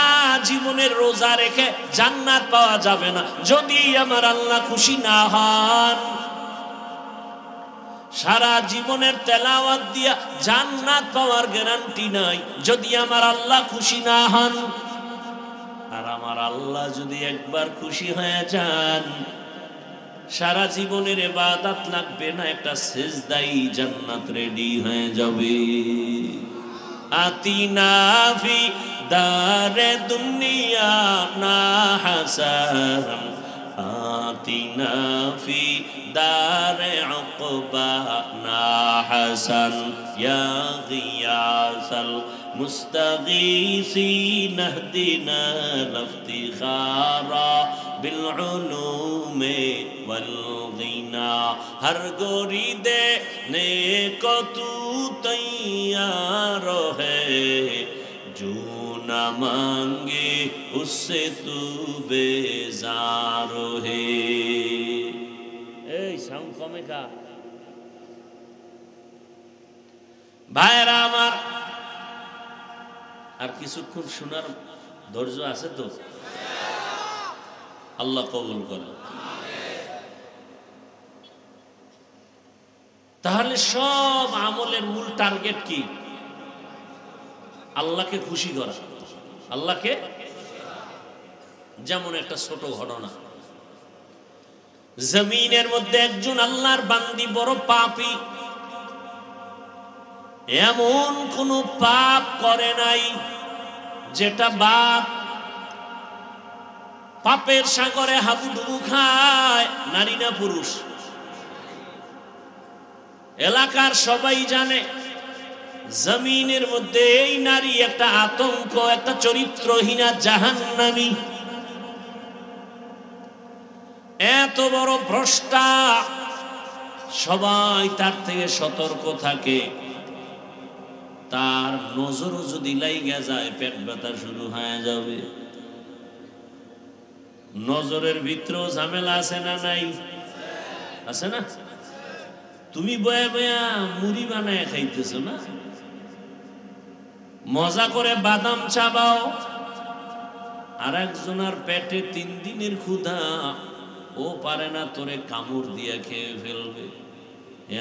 জীবনের রোজা রেখে জান্নাত পাওয়া যাবে না যদি আমার আল্লাহ খুশি না হন। সারা জীবনের তেলাওয়াত দিয়া জান্নাত পাওয়ার গ্যারান্টি নাই যদি আমার আল্লাহ খুশি না হন। আর আমার আল্লাহ যদি একবার খুশি হয়ে যান, সারা জীবনের ইবাদত লাগবে না, একটা সিজদাই জান্নাত রেডি হয়ে যাবে। আতিনা ফি দারে দুনিয়া না হাসান, আতিনা ফি দারে উকবা না হাসান, ইয়া গিয়াসাল মুস্তাগীসিন ইহদিনা ইফতিখারা বিল উলুমে ওয়াল গিনা। হর গোরি দেনে কো তু তৈয়ার হ্যায়, जो न मांगे उससे तू बेजार है। এই সাউন্ড কমে কা ভাইরা আমার, আর কিছুক্ষণ শোনার ধৈর্য আছে তো? আল্লাহ কবুল করে। তাহলে সব আমলের মূল টার্গেট কি? আল্লাহকে খুশি করা। আল্লাহকে, যেমন একটা ছোট ঘটনা, জমিনের মধ্যে একজন আল্লাহর বান্দি বড় পাপী, এমন কোন পাপ করে নাই যেটা বাপ পাপের সাগরে হাবুডুবু খায়, নারী না পুরুষ। এলাকার সবাই জানে জমিনের মধ্যে এই নারী একটা আতঙ্ক, একটা চরিত্রহীনা জাহান্নামী, এত বড় ভ্রষ্টা। সবাই তার থেকে সতর্ক থাকে। তার নজরও যদি লাইগা যায় পেট ব্যথা শুরু হয়ে যাবে। নজরের ভিতরেও ঝামেলা আছে না নাই? আছে না? তুমি বয়া বয়া মুড়ি বানায় খাইতেছো না, মজা করে বাদাম চাবাও, আর একজনের পেটে 3 দিনের ক্ষুধা, ও পারে না তোরে কামড় দিয়ে খেয়ে ফেলবে।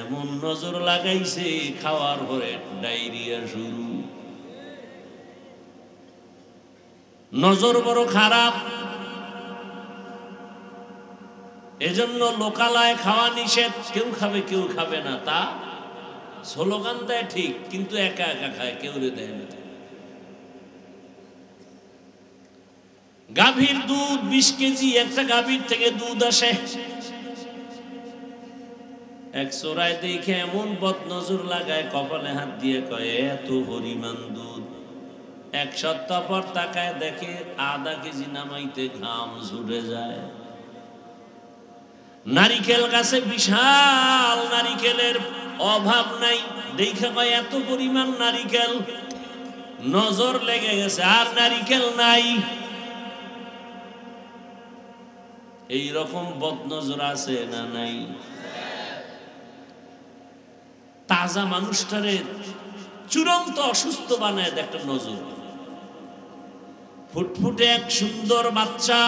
এমন নজর লাগাইছে, খাওয়ার পরে ডায়রিয়া শুরু। নজর বড় খারাপ। এজন্য লোকালয়ে খাওয়া নিষেধ। কেউ খাবে কেউ খাবে না, তা স্লোগান দেয় ঠিক, কিন্তু একা একা খায়, কেউ দেয় না। গাভীর দুধ 20 কেজি একটা গাভীর থেকে দুধ আসে। এক চোরাই দেখে এমন বদনজর লাগায়, কপালে হাত দিয়ে কয় এত পরিমাণ দুধ। এক সপ্তাহ পর তাকায় দেখে আধা কেজি নামাইতে ঘাম ঝরে যায়। নারিকেল গাছে বিশাল নারিকেলের অভাব নাই, দেখে কয় এত পরিমাণ নারিকেল। নজর লেগে গেছে, আর নারিকেল নাই। এই রকম বদনজর আছে না নাই? তাজা মানুষটারে চূড়ান্ত অসুস্থ বানায় একটা নজর। ফুটফুটে এক সুন্দর বাচ্চা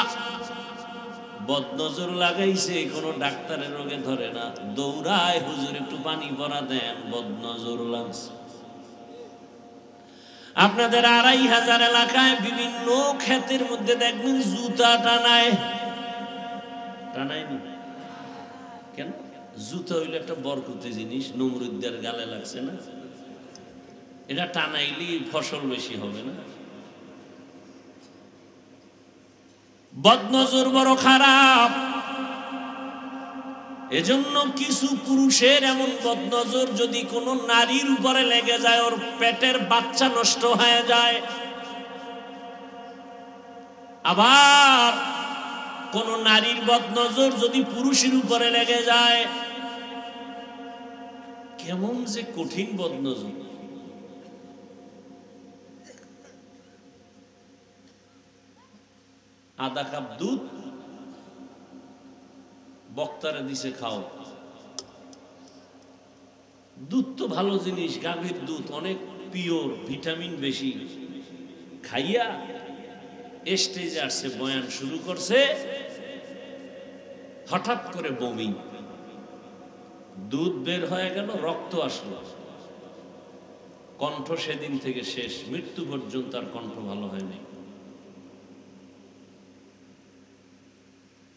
বদনজর লাগাইছে, কোনো ডাক্তারের রোগে ধরে না, দৌড়ায় হুজুর একটু পানি পরা দেন, বদনজর লাগছে। আপনাদের 2500 এলাকায় বিভিন্ন ক্ষেতের মধ্যে দেখবেন জুতা টানায়। টানায়নি কেন? জুতা হইল একটা বরকতি জিনিস, নমরুদ্দের গালে লাগছে না, এটা টানাইলি ফসল বেশি হবে না? বদনজর বড় খারাপ। এজন্য কিছু পুরুষের এমন বদনজর যদি কোনো নারীর উপরে লেগে যায়, ওর পেটের বাচ্চা নষ্ট হয়ে যায়। আবার কোন নারীর বদনজর যদি পুরুষের উপরে লেগে যায়, কেমন যে কঠিন বদনজর। আধা কাপ দুধ বক্তারে দিছে খাও। দুধ তো ভালো জিনিস, গাভীর দুধ অনেক পিওর, ভিটামিন বেশি। খাইয়া স্টেজে আসছে, বয়ান শুরু করছে, হঠাৎ করে বমি, দুধ বের হয়ে গেল, রক্ত আসলো, কণ্ঠ সেদিন থেকে শেষ, মৃত্যু পর্যন্ত আর কণ্ঠ ভালো হয়নি।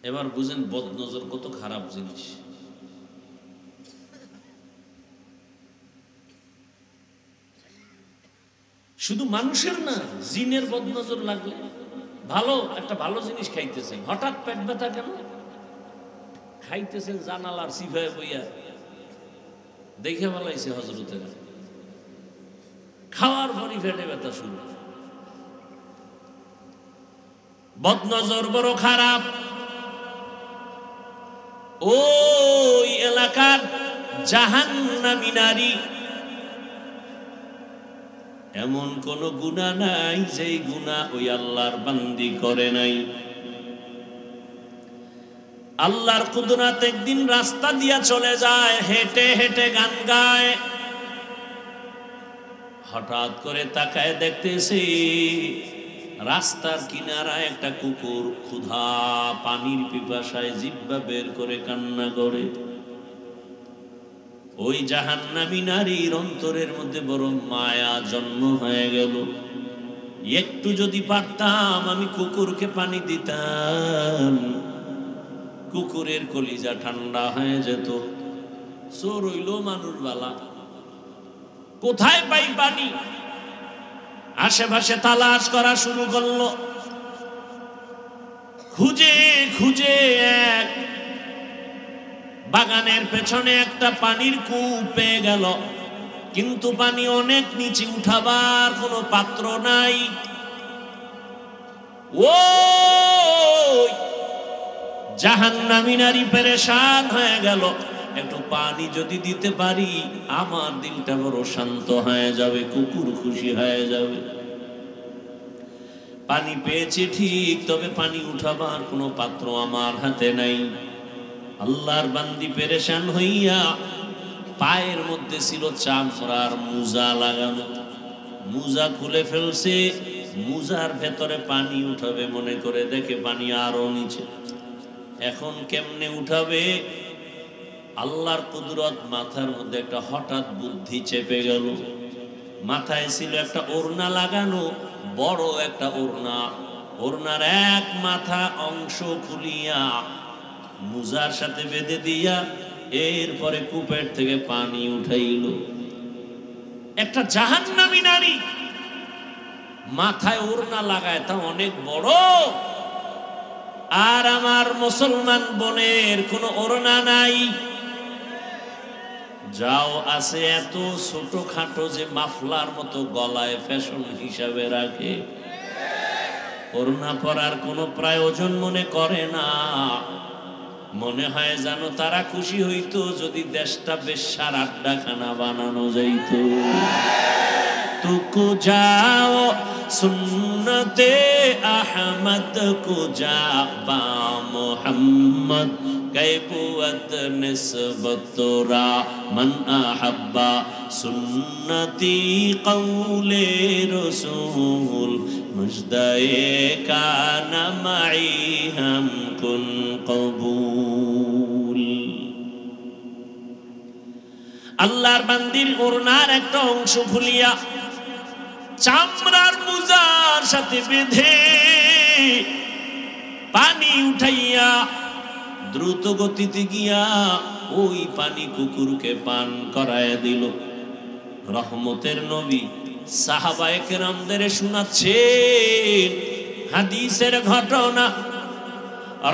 এবার বুঝেন বদনজর কত খারাপ জিনিস। শুধু মানুষের না, জিনের বদনজর লাগলে। ভালো একটা ভালো জিনিস খাইতেছেন, হঠাৎ পেট ব্যথা কেন? খাইতেছেন জানালার সিফায় বইয়া, দেখে বলাইছে হজরতের, খাওয়ার পরই পেটে ব্যথা শুরু। বদনজর বড় খারাপ। ওই এলাকার জাহান্নামী নারী, এমন কোন গুনাহ নাই যেই গুনাহ ওই আল্লাহর বান্দি করে নাই। আল্লাহর কুদরত একদিন রাস্তা দিয়া চলে যায়, হেঁটে হেঁটে গান গায়। হঠাৎ করে তাকায় দেখতেছি রাস্তার কিনারায় একটা কুকুর ক্ষুধা পানির পিপাসায় জিহ্বা বের করে কান্না করে। ওই জাহান্নামী নারীর অন্তরের মধ্যে বড় মায়া জন্ম হয়ে গেল। একটু যদি পারতাম আমি কুকুরকে পানি দিতাম, কুকুরের কলিজা ঠান্ডা হয়ে যেত। চোর হইল মানুষ বালা, কোথায় পাই পানি? আশেপাশে তালাশ করা শুরু করলো, খুঁজে খুঁজে এক বাগানের পেছনে একটা পানির কূপ পেয়ে গেল, কিন্তু পানি অনেক নিচে, উঠাবার কোনো পাত্র নাই। ওই জাহান্নামী নারী পেরেশান হয়ে গেল, একটু পানি যদি দিতে পারি আমার দিলটা বড় শান্ত হয়ে যাবে, কুকুর খুশি হয়ে যাবে। পানি পেয়েছি ঠিক, তবে পানি উঠাবার কোনো পাত্র আমার হাতে নাই। আল্লাহর বান্দি পেরেশান হইয়া, পায়ের মধ্যে ছিল চামড়ার মোজা লাগানো, মোজা খুলে ফেলছে, মোজার ভেতরে পানি উঠাবে মনে করে, দেখে পানি আরো নিচে। এখন কেমনে উঠাবে? আল্লাহর কুদরত, মাথার মধ্যে একটা হঠাৎ বুদ্ধি চেপে গেল। মাথায় ছিল একটা ওড়না লাগানো, বড় একটা ওড়না। ওড়নার এক মাথা অংশ খুলিয়া মুজার সাথে বেঁধে দিয়া এরপরে কূপের থেকে পানি উঠাইল। একটা জাহান্নামী নারী মাথায় ওড়না লাগায়, তা অনেক বড়। আর আমার মুসলমান বোনের কোনো ওড়না নাই, যাও আছে এত ছোটখাটো যে মাফলার মতো গলায় ফ্যাশন হিসাবে রাখে। ওড়না পরার কোনো প্রয়োজন মনে করে না। মনে হয় জানো তারা খুশি হইতো যদি দেশটা বেশ্যার আড্ডাখানা বানানো যাইত। তুকু যাও সুন্নতে আহমদ কুজা বা মোহাম্মদ कैफुअत निस्बतुरा मन अहब्बा सुन्नती कौले रसूल मुजदाए काना माई हम कुन कबूल। আল্লাহর বান্দির ওড়নার একটা অংশ খুলিয়া চামড়ার মুজার সাথে বেঁধে পানি উঠাইয়া দ্রুত গতিতে গিয়া ওই পানি কুকুরকে পান করায় দিল। রহমতের নবী সাহাবায়ে কেরামদের শোনাচ্ছেন হাদিসের ঘটনা।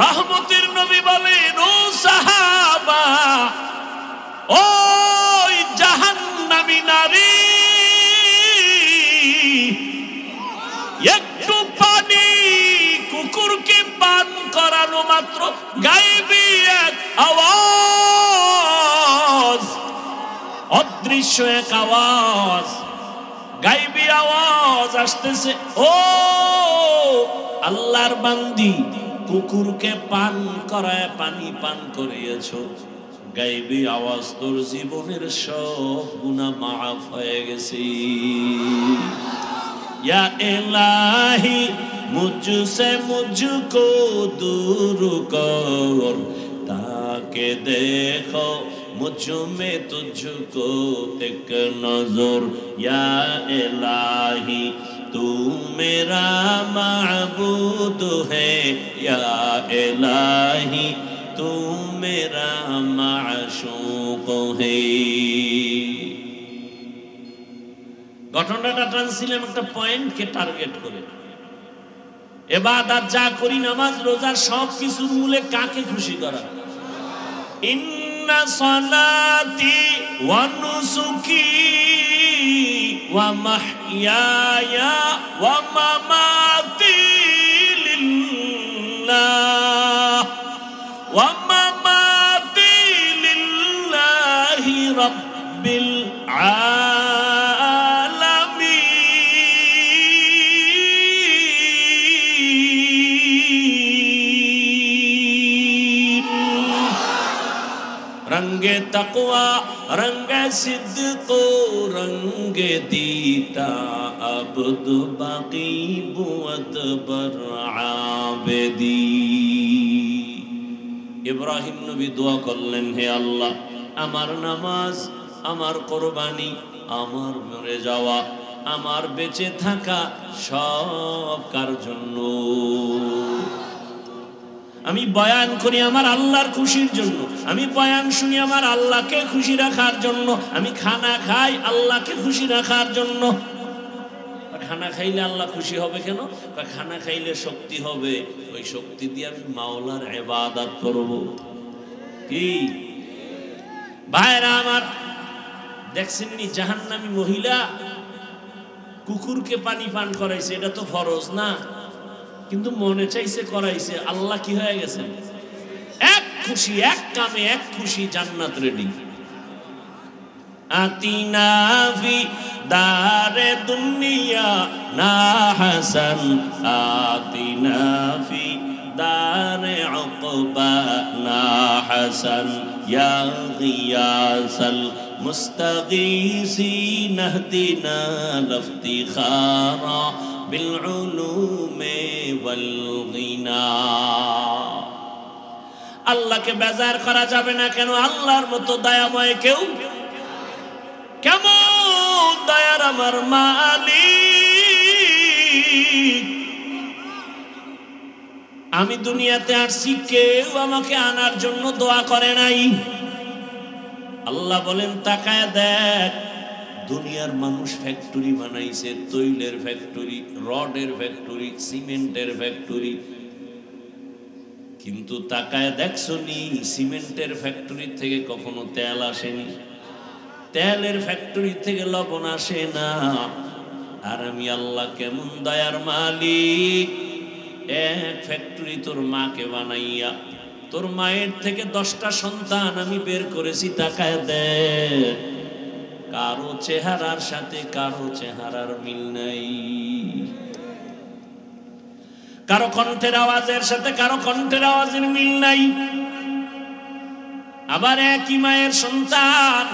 রহমতের নবী বলেন, ও সাহাবা, ওই জাহান্নামী নারী একটু পানি কুকুরকে পান করানো মাত্র গায়েবী এক আওয়াজ, অদৃশ্য এক আওয়াজ, গায়েবী আওয়াজ আসতেছে, ও আল্লাহর বান্দি, কুকুরকে পান করায় পানি পান করিয়েছো, গায়েবী আওয়াজ তোর জীবনের সব গুনাহ মাফ হয়ে গেছে। या इलाही मुझसे मुझको दूर कर ताकि देखो मुझ में तुझको एक नजर। या इलाही तू मेरा माबूद है, या इलाही तू मेरा माशूक है। ঘটনাটা টানছিলাম একটা পয়েন্টকে টার্গেট করে। ইবাদত যা করি, নামাজ রোজা, সব কিছুর মূলে কাকে খুশি করা? ইন্না সালাতি ওয়া নুসুকি ওয়া মাহইয়ায়া ওয়া মামাতি লিল্লাহ ওয়া মামাতি লিল্লাহি রাব্বিল रंगे तकवा रंगे सिद्को रंगे दीता अब्द बाकी बुअद बर आबेदी। इब्राहिम नबी दुआ करलेन, हे अल्लाह, আমার নামাজ, আমার কোরবানি, আমার মরে যাওয়া, আমার বেঁচে থাকা সব কার জন্য? আমি বয়ান করি আমার আল্লাহর খুশির জন্য, আমি বয়ান শুনি আমার আল্লাহকে খুশি রাখার জন্য, আমি খানা খাই আল্লাহকে খুশি রাখার জন্য। খানা খাইলে আল্লাহ খুশি হবে কেন? খানা খাইলে শক্তি হবে, ওই শক্তি দিয়ে আমি মাওলার ইবাদত করব। কি ভাইরা আমার, দেখছেন নি জাহান্নামী মহিলা কুকুরকে পানি পান করাইছে, এটা তো ফরজ না, কিন্তু মনে চাইছে করাইছে। আল্লাহ কি হয়ে গেছে? এক খুশি, এক কামে এক খুশি, জান্নাত রেডি। আতিনা ফি দারে দুনিয়া না হাসান, আতিনা ফি দারে উকবা না হাসান, ইয়া গিয়াসাল মুস্তাগীসিন ইহদিনা লিফতিখারা بالعلوم والغنى। আল্লাহকে বেজার করা যাবে না কেন? আল্লাহর মতো দয়াময় কেউ কেমন দয়ার আমার মালিক। আমি দুনিয়াতে আসছি, কেউ আমাকে আনার জন্য দোয়া করে নাই। আল্লাহ বলেন তাকায় দেখ, দুনিয়ার মানুষ ফ্যাক্টরি বানাইছে, তৈলের ফ্যাক্টরি, রডের ফ্যাক্টরি, সিমেন্টের ফ্যাক্টরি, কিন্তু তাকায় দেখছো নি সিমেন্টের ফ্যাক্টরি থেকে কখনো তেল আসেনি, তেলের ফ্যাক্টরি থেকে লবণ আসে না। আর আমি আল্লাহ কেমন দয়ার মালিক, এক ফ্যাক্টরি তোর মাকে বানাইয়া তোর মায়ের থেকে 10টা সন্তান আমি বের করেছি। তাকায় দেখ, কারো চেহারার সাথে কারো চেহারার মিল নাই, কারো কণ্ঠের আওয়াজের সাথে কারো কণ্ঠের আওয়াজের মিল নাই। আবার একই মায়ের সন্তান,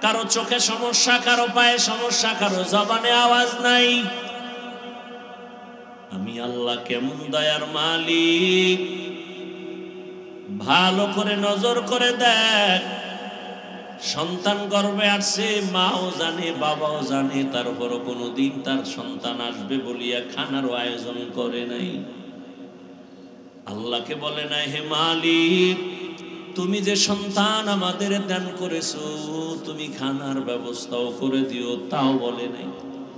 কারো চোখে সমস্যা, কারো পায়ে সমস্যা, কারো জবানে আওয়াজ নাই। আমি আল্লাহ কেমন দয়ার মালিক। ভালো করে নজর করে দেখ, সন্তান গর্ভে আসছে, মাও জানে বাবাও জানে, তারপরও কোনোদিন তার সন্তান আসবে বলিয়া খানারও আয়োজন করে নাই। আল্লাহকে বলে নাই, হে মালিক তুমি যে সন্তান আমাদের দান করেছো, তুমি খানার ব্যবস্থাও করে দিও, তাও বলে নাই।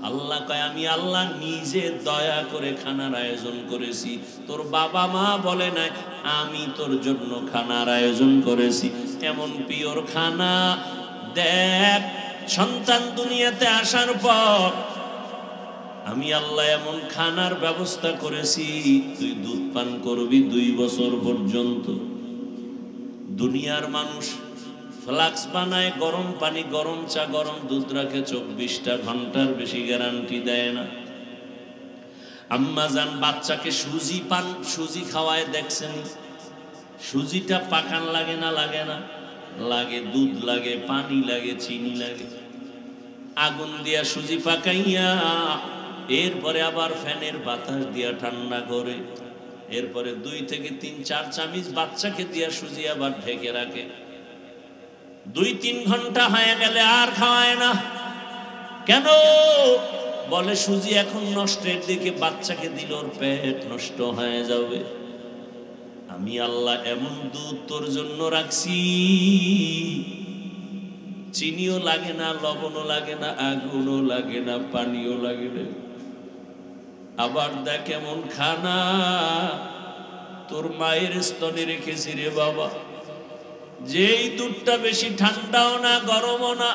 আল্লাহ কয়, আমি আল্লাহ নিজে দয়া করে খানার আয়োজন করেছি। তোর বাবা মা বলে নাই, আমি তোর জন্য খানার আয়োজন করেছি। এমন পিওর খানা। দেখ, সন্তান দুনিয়াতে আসার পর আমি আল্লাহ এমন খানার ব্যবস্থা করেছি, তুই দুধ পান করবি 2 বছর পর্যন্ত। দুনিয়ার মানুষ ফ্লাক্স বানায়, গরম পানি, গরম চা, গরম দুধ রাখে, 24টা ঘন্টার বেশি গ্যারান্টি দেয় না। আম্মা জান বাচ্চাকে সুজি খাওয়ায়, দেখছেন সুজিটা পাকান লাগে না? লাগে না? লাগে। দুধ লাগে, পানি লাগে, চিনি লাগে। আগুন দিয়া সুজি পাকাইয়া এরপরে আবার ফ্যানের বাতাস দিয়া ঠান্ডা করে, এরপরে 2 থেকে 3-4 চামচ বাচ্চাকে দিয়া সুজি আবার ঢেকে রাখে। 2-3 ঘন্টা হয়ে গেলে আর খাওয়ায় না। কেন? বলে সুজি এখন নষ্টের দিকে, বাচ্চাকে দিল ওর পেট নষ্ট হয়ে যাবে। আমি আল্লাহ এমন দুধ তোর জন্য রাখছি, চিনিও লাগে না, লবণও লাগে না, আগুনও লাগে না, পানিও লাগে না। আবার দেখ এমন খানা তোর মায়ের স্তনে রেখেছি রে বাবা, যেই দুধটা বেশি ঠান্ডাও না গরমও না।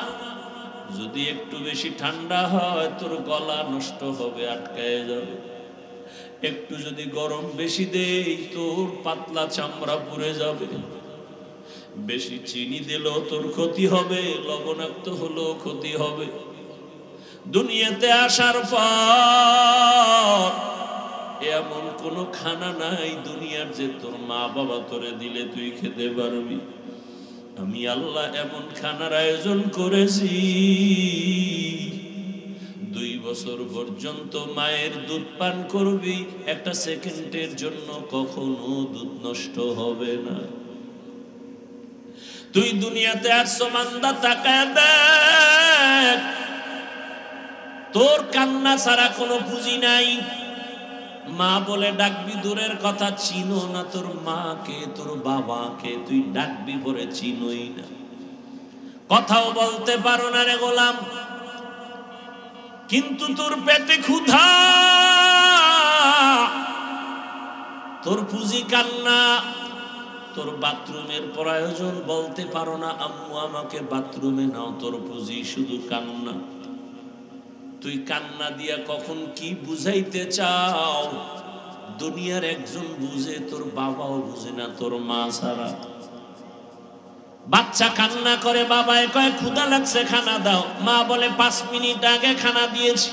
যদি একটু বেশি ঠান্ডা হয় তোর গলা নষ্ট হবে, আটকায় যাবে। একটু যদি গরম বেশি দেই তোর পাতলা চামড়া পুড়ে যাবে। বেশি চিনি দিলেও তোর ক্ষতি হবে, লবণাক্ত হলেও ক্ষতি হবে। দুনিয়াতে আসার পর এমন কোনো খানা নাই দুনিয়ার যে তোর মা বাবা তোরে দিলে তুই খেতে পারবি। আমি আল্লাহ এমন খানার আয়োজন করেছি, 2 বছর পর্যন্ত মায়ের দুধ পান করবি, 1 সেকেন্ডের জন্য কখনো দুধ নষ্ট হবে না। তুই দুনিয়াতে আসছো মান্দা, তাকায় দেখ, তোর কান্না ছাড়া কোনো পুঁজি নাই। মা বলে ডাকবি দূরের কথা, চিনো না তোর মাকে, তোর বাবাকে তুই ডাকবি পরে চিনোই না, কথাও বলতে পারো না রে গোলাম। কিন্তু তোর পেটে ক্ষুধা, তোর পুঁজি কান্না। তোর বাথরুমের প্রয়োজন, বলতে পারো না আম্মু আমাকে বাথরুমে নাও, তোর পুঁজি শুধু কান্না। তুই কান্না দিয়া কখন কি বুঝাইতে চাও দুনিয়ার একজন বুঝে, তোর বাবাও বুঝে না, তোর মা ছাড়া। বাচ্চা কান্না করে, বাবায় কয় ক্ষুধা লাগছে খানা দাও, মা বলে 5 মিনিট আগে খানা দিয়েছি।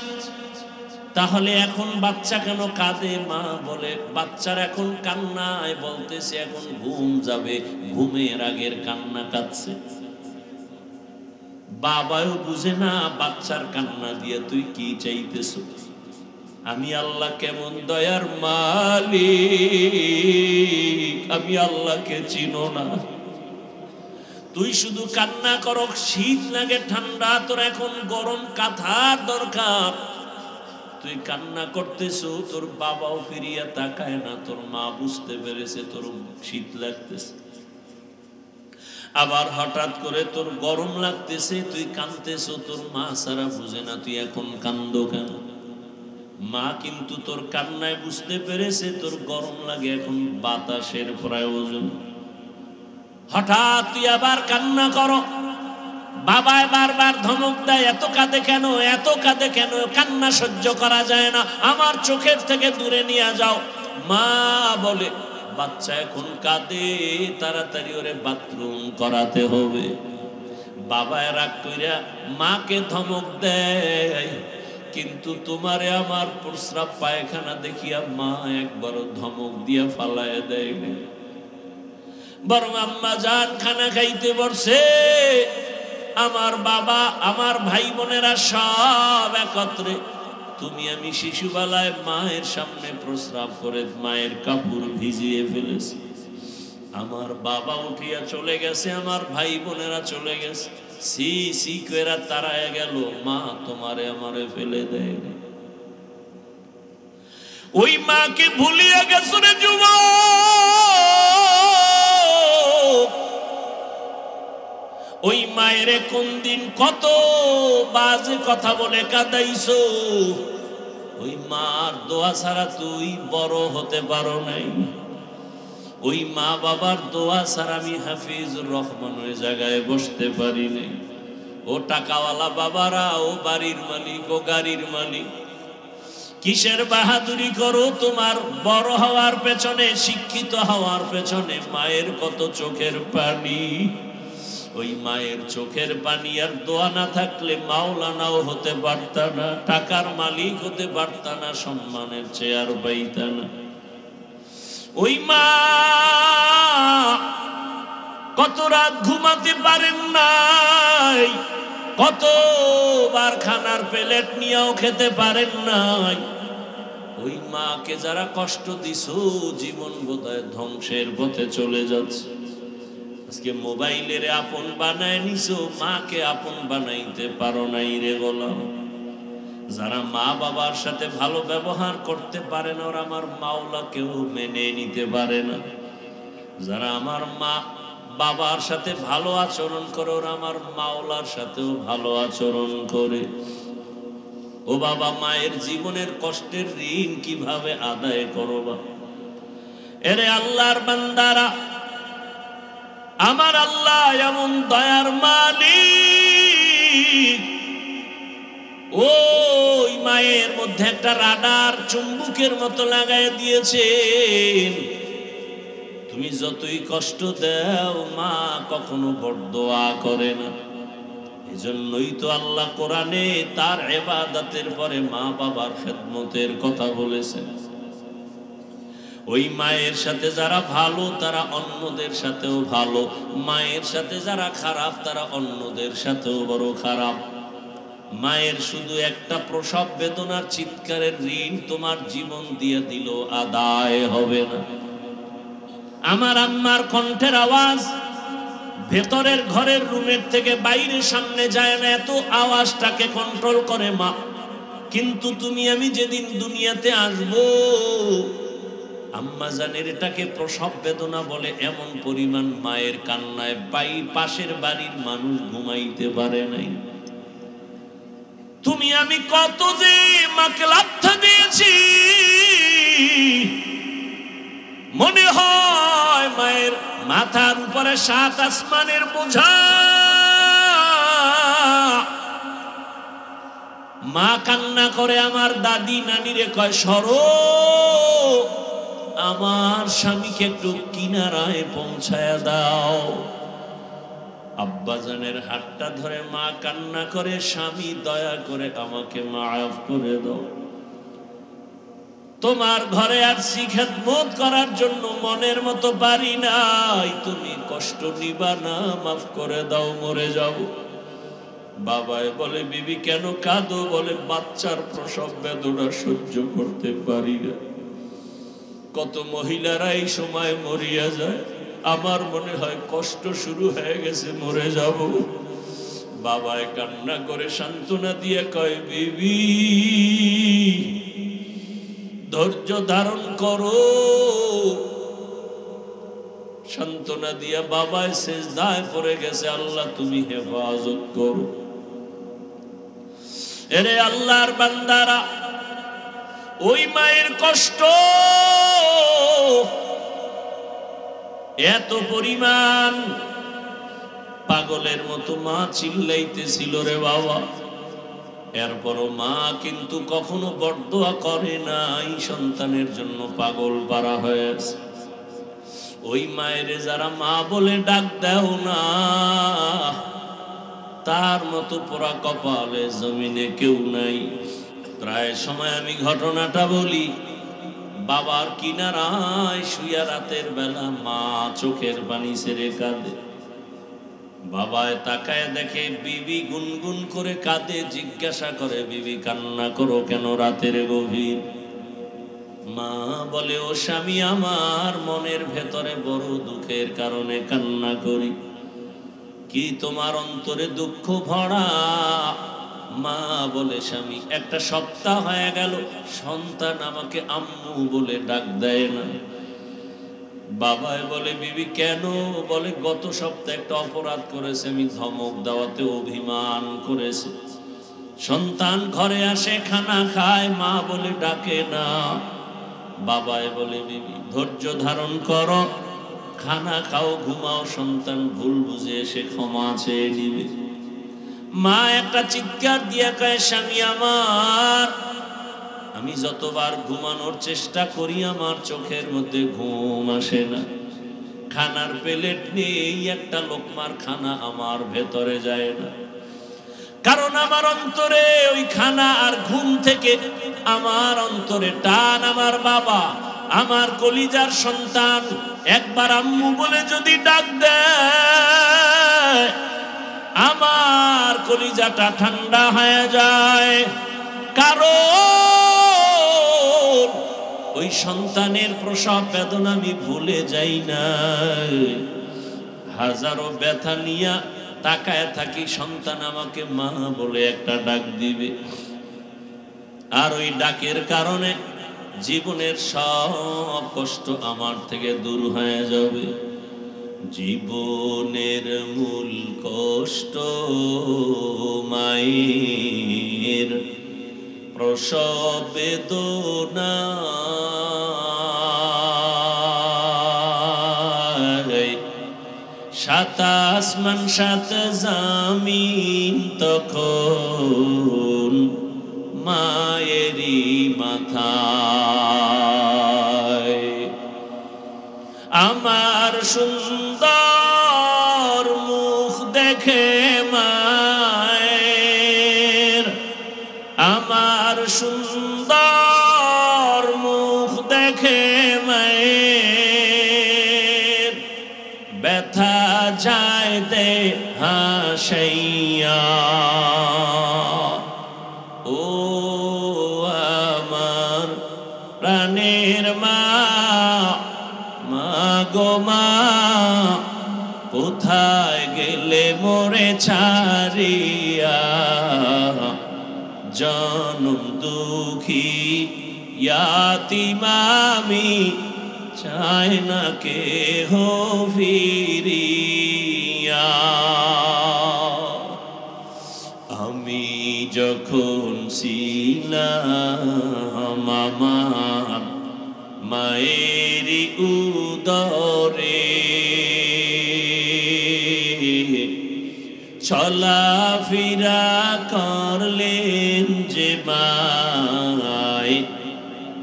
তাহলে এখন বাচ্চা কেন কাঁদে? মা বলে বাচ্চার এখন কান্নায় বলতেছে এখন ঘুম যাবে, ঘুমের আগের কান্না কাঁদছে। বাবাও বুঝে না বাচ্চার কান্না দিয়ে তুই কি চাইতেছ। আমি আল্লাহ কেমন দয়ার মালিক। আমি আল্লাহকে চিনো না। তুই শুধু কান্না করো, শীত লাগে ঠান্ডা, তোর এখন গরম কাঁথার দরকার, তুই কান্না করতেছো, তোর বাবাও ফিরিয়া তাকায় না, তোর মা বুঝতে পেরেছে তোর শীত লাগতেছে। আবার হঠাৎ করে তোর গরম লাগতেছে, তুই কাঁদতেছো, তোর মা সারা বুঝে না তুই এখন কান্দো কেন। মা কিন্তু তোর কান্নায় বুঝতে পেরেছে তোর গরম লাগে, এখন বাতাসের প্রয়োজন। হঠাৎ তুই আবার কান্না করো, বাবায় বারবার ধমক দেয়, এত কাঁদে কেন, এত কাঁদে কেন, কান্না সহ্য করা যায় না, আমার চোখের থেকে দূরে নিয়ে যাও। মা বলে বাচ্চা এখন কাঁদে, তাড়াতাড়ি ওরে বাথরুম করাতে হবে। বাবায় রাগ কইরা মাকে ধমক দেয়, কিন্তু তোমারে আমার প্রস্রাব পায়খানা দেখিয়া মা একবারও ধমক দিয়া ফালায় দেয় না, বরং আম্মা জান খানা খাইতে বসে, আমার বাবা আমার ভাই বোনেরা সব একত্রে, তুমি আমি শিশুবেলায় মায়ের সামনে প্রস্রাব করে মায়ের কাপড় ভিজিয়ে ফেলেছি, আমার বাবা উঠিয়া চলে গেছে, আমার ভাই বোনেরা চলে গেছে, সি সি কইরা তারায় গেল, মা তোমারে আমারে ফেলে দেয়। ওই মাকে ভুলিয়া গেছো রে যুবক, ওই মায়ের কোন দিন কত বাজে কথা বলে কাঁদাইছো, ওই মার দোয়া ছাড়া তুই বড় হতে পারো নাই, ওই মা বাবার দোয়া ছাড়া আমি হাফিজুর রহমান ওই জায়গায় বসতে পারি নাই। ও টাকাওয়ালা বাবারা, ও বাড়ির মালিক, ও গাড়ির মালিক, কিসের বাহাদুরি করো, তোমার বড় হওয়ার পেছনে, শিক্ষিত হওয়ার পেছনে মায়ের কত চোখের পানি। ওই মায়ের চোখের পানি আর দোয়া না থাকলে মাওলানাও হতে পারত না, টাকার মালিক হতে পারত না, সম্মানের চেয়ার পাইত না। ওই মা কত রাত ঘুমাতে পারেন নাই, কতবার খানার প্লেট নিয়েও খেতে পারেন নাই। ওই মাকে যারা কষ্ট দিছো, জীবন বোধহয় ধ্বংসের পথে চলে যাচ্ছে। আজকে মোবাইলের আপন বানায় নিছো, মাকে আপন বানাইতে পারো নাই রে গোলাম। যারা মা বাবার সাথে ভালো ব্যবহার করতে পারে না, ওরা আমার মাওলাকেও মেনে নিতে পারে না। যারা আমার মা বাবার সাথে ভালো আচরণ করে, ওরা আমার মাওলার সাথেও ভালো আচরণ করে। ও বাবা, মায়ের জীবনের কষ্টের ঋণ কিভাবে আদায় করবা? এরে আল্লাহর বান্দারা, আমার আল্লাহ এমন দয়ার মালিক, ওই মায়ের মধ্যে একটা রাডার চুম্বকের মতো লাগাই দিয়েছেন। তুমি যতই কষ্ট দাও, মা কখনো বরদোয়া করে না। এজন্যই তো আল্লাহ কোরআনে তার ইবাদতের পরে মা বাবার খেদমতের কথা বলেছেন। ওই মায়ের সাথে যারা ভালো, তারা অন্যদের সাথেও ভালো, মায়ের সাথে যারা খারাপ, তারা অন্যদের সাথেও বড় খারাপ। মায়ের শুধু একটা প্রসব বেদনার চিৎকারের ঋণ তোমার জীবন দিয়ে দিল আদায় হবে না। আমার আম্মার কণ্ঠের আওয়াজ ভেতরের ঘরের রুমের থেকে বাইরে সামনে যায় না, এত আওয়াজটাকে কন্ট্রোল করে মা। কিন্তু তুমি আমি যেদিন দুনিয়াতে আসবো, আম্মা জানের এটাকে প্রসব বেদনা বলে, এমন পরিমাণ মায়ের কান্নায় পাশের বাড়ির মানুষ ঘুমাইতে পারে নাই। তুমি আমি কত যে মাকে লাথা দিয়েছি, মনে হয় মায়ের মাথার উপরে 7 আসমানের বোঝা। মা কান্না করে আমার দাদি নানিরে কয়, সরো, আমার স্বামীকে একটু কিনারায় পৌঁছায় দাও। আব্বাজানের হাতটা ধরে মা কান্না করে, স্বামী দয়া করে আমাকে মাফ করে দাও, তোমার ঘরে আর খেদমত করার জন্য মনের মতো পারি নাই, তুমি কষ্ট নিবা না, মাফ করে দাও, মরে যাও। বাবাই বলে, বিবি কেন কাঁদো? বলে, বাচ্চার প্রসব বেদনা সহ্য করতে পারি না। কত মহিলারা এই সময় মরিয়া যায়, আমার মনে হয় কষ্ট শুরু হয়ে গেছে, মরে যাব। বাবায় কান্না করে সান্ত্বনা দিয়ে কয়, বিবি ধৈর্য ধারণ করো। সান্ত্বনা দিয়া বাবায় সেজদায় পড়ে গেছে, আল্লাহ তুমি হেফাজত করো। এরে আল্লাহর বান্দারা, ওই মায়ের কষ্ট এত পরিমাণ, পাগলের মতো মা চিল্লাইতেছিল রে বাবা। এরপরও মা কিন্তু কখনো বরদোয়া করে নাই, সন্তানের জন্য পাগল পারা হয়েছে। ওই মায়ের যারা মা বলে ডাক দেও না, তার মতো পোড়া কপালে জমিনে কেউ নাই। প্রায় সময় আমি ঘটনাটা বলি, বাবার কিনারায় শুয়া রাতের বেলা মা চোখের পানি ছেড়ে কাঁদে। বাবায় তাকায় দেখে বিবি গুনগুন করে কাঁদে, জিজ্ঞাসা করে, বিবি কান্না করো কেন রাতের গভীর? মা বলে, ও স্বামী আমার, মনের ভেতরে বড় দুঃখের কারণে কান্না করি। কি তোমার অন্তরে দুঃখ ভরা? মা বলে, স্বামী একটা সপ্তাহ হয়ে গেল সন্তান আমাকে আম্মু বলে ডাক দেয় না। বাবাই বলে, বিবি কেন? বলে, গত সপ্তাহে একটা অপরাধ করেছে, আমি ধমক দেওয়াতে অভিমান করেছে। সন্তান ঘরে আসে, খানা খায়, মা বলে ডাকে না। বাবাই বলে, বিবি ধৈর্য ধারণ করো, খানা খাও, ঘুমাও, সন্তান ভুল বুঝে এসে ক্ষমা চেয়ে নিবে। মা একটা চিৎকার দিয়ে কয়, স্বামী আমার, আমি যতবার ঘুমানোর চেষ্টা করি আমার চোখের মধ্যে ঘুম আসে না। খানার প্লেট নেই, একটা লোকমার খানা আমার ভেতরে যায় না, কারণ আমার অন্তরে ওই খানা আর ঘুম থেকে আমার অন্তরে টান আমার বাবা, আমার কলিজার সন্তান একবার আম্মু বলে যদি ডাক দেয়, আমার কলিজাটা ঠান্ডা হয়ে যায়। কারণ ওই সন্তানের প্রসব বেদনা আমি ভুলে যাই না। হাজারো ব্যথা নিয়া তাকায় থাকি, সন্তান আমাকে মা বলে একটা ডাক দিবে, আর ওই ডাকের কারণে জীবনের সব কষ্ট আমার থেকে দূর হয়ে যাবে। জীবনের মূল কষ্ট মায়ের প্রসব বেদনা, সাত আসমান সাত জামিন তখন মায়েরই মাথায়। আমার সুন্দর মুখ দেখে মায়ের, আমার সুন্দর মুখ দেখে মায়ের, ব্যথা যায় দে হাসাইয়া। ও আমার প্রাণের মা, মা গো মা, কোথায় গেলে মোরে ছাড়িয়া? জনম দুঃখী ইয়াতিম আমি, চাই না কেহ ফিরিয়া। আমি যখন ছিলাম আমার মায়েরই উদরে, চলাফেরা করলেন যে মায়,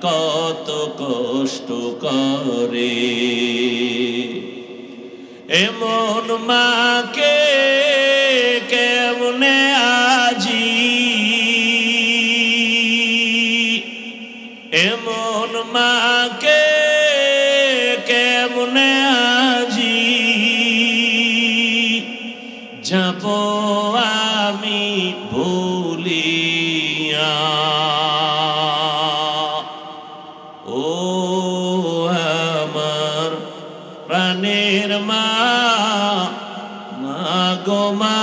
কত কষ্ট করে। এমন মাকে কেমনে আজি, এমন মাকে কেমনে আজি যাব আমি ভুলিয়া। ও প্রাণের মা, মা গো মা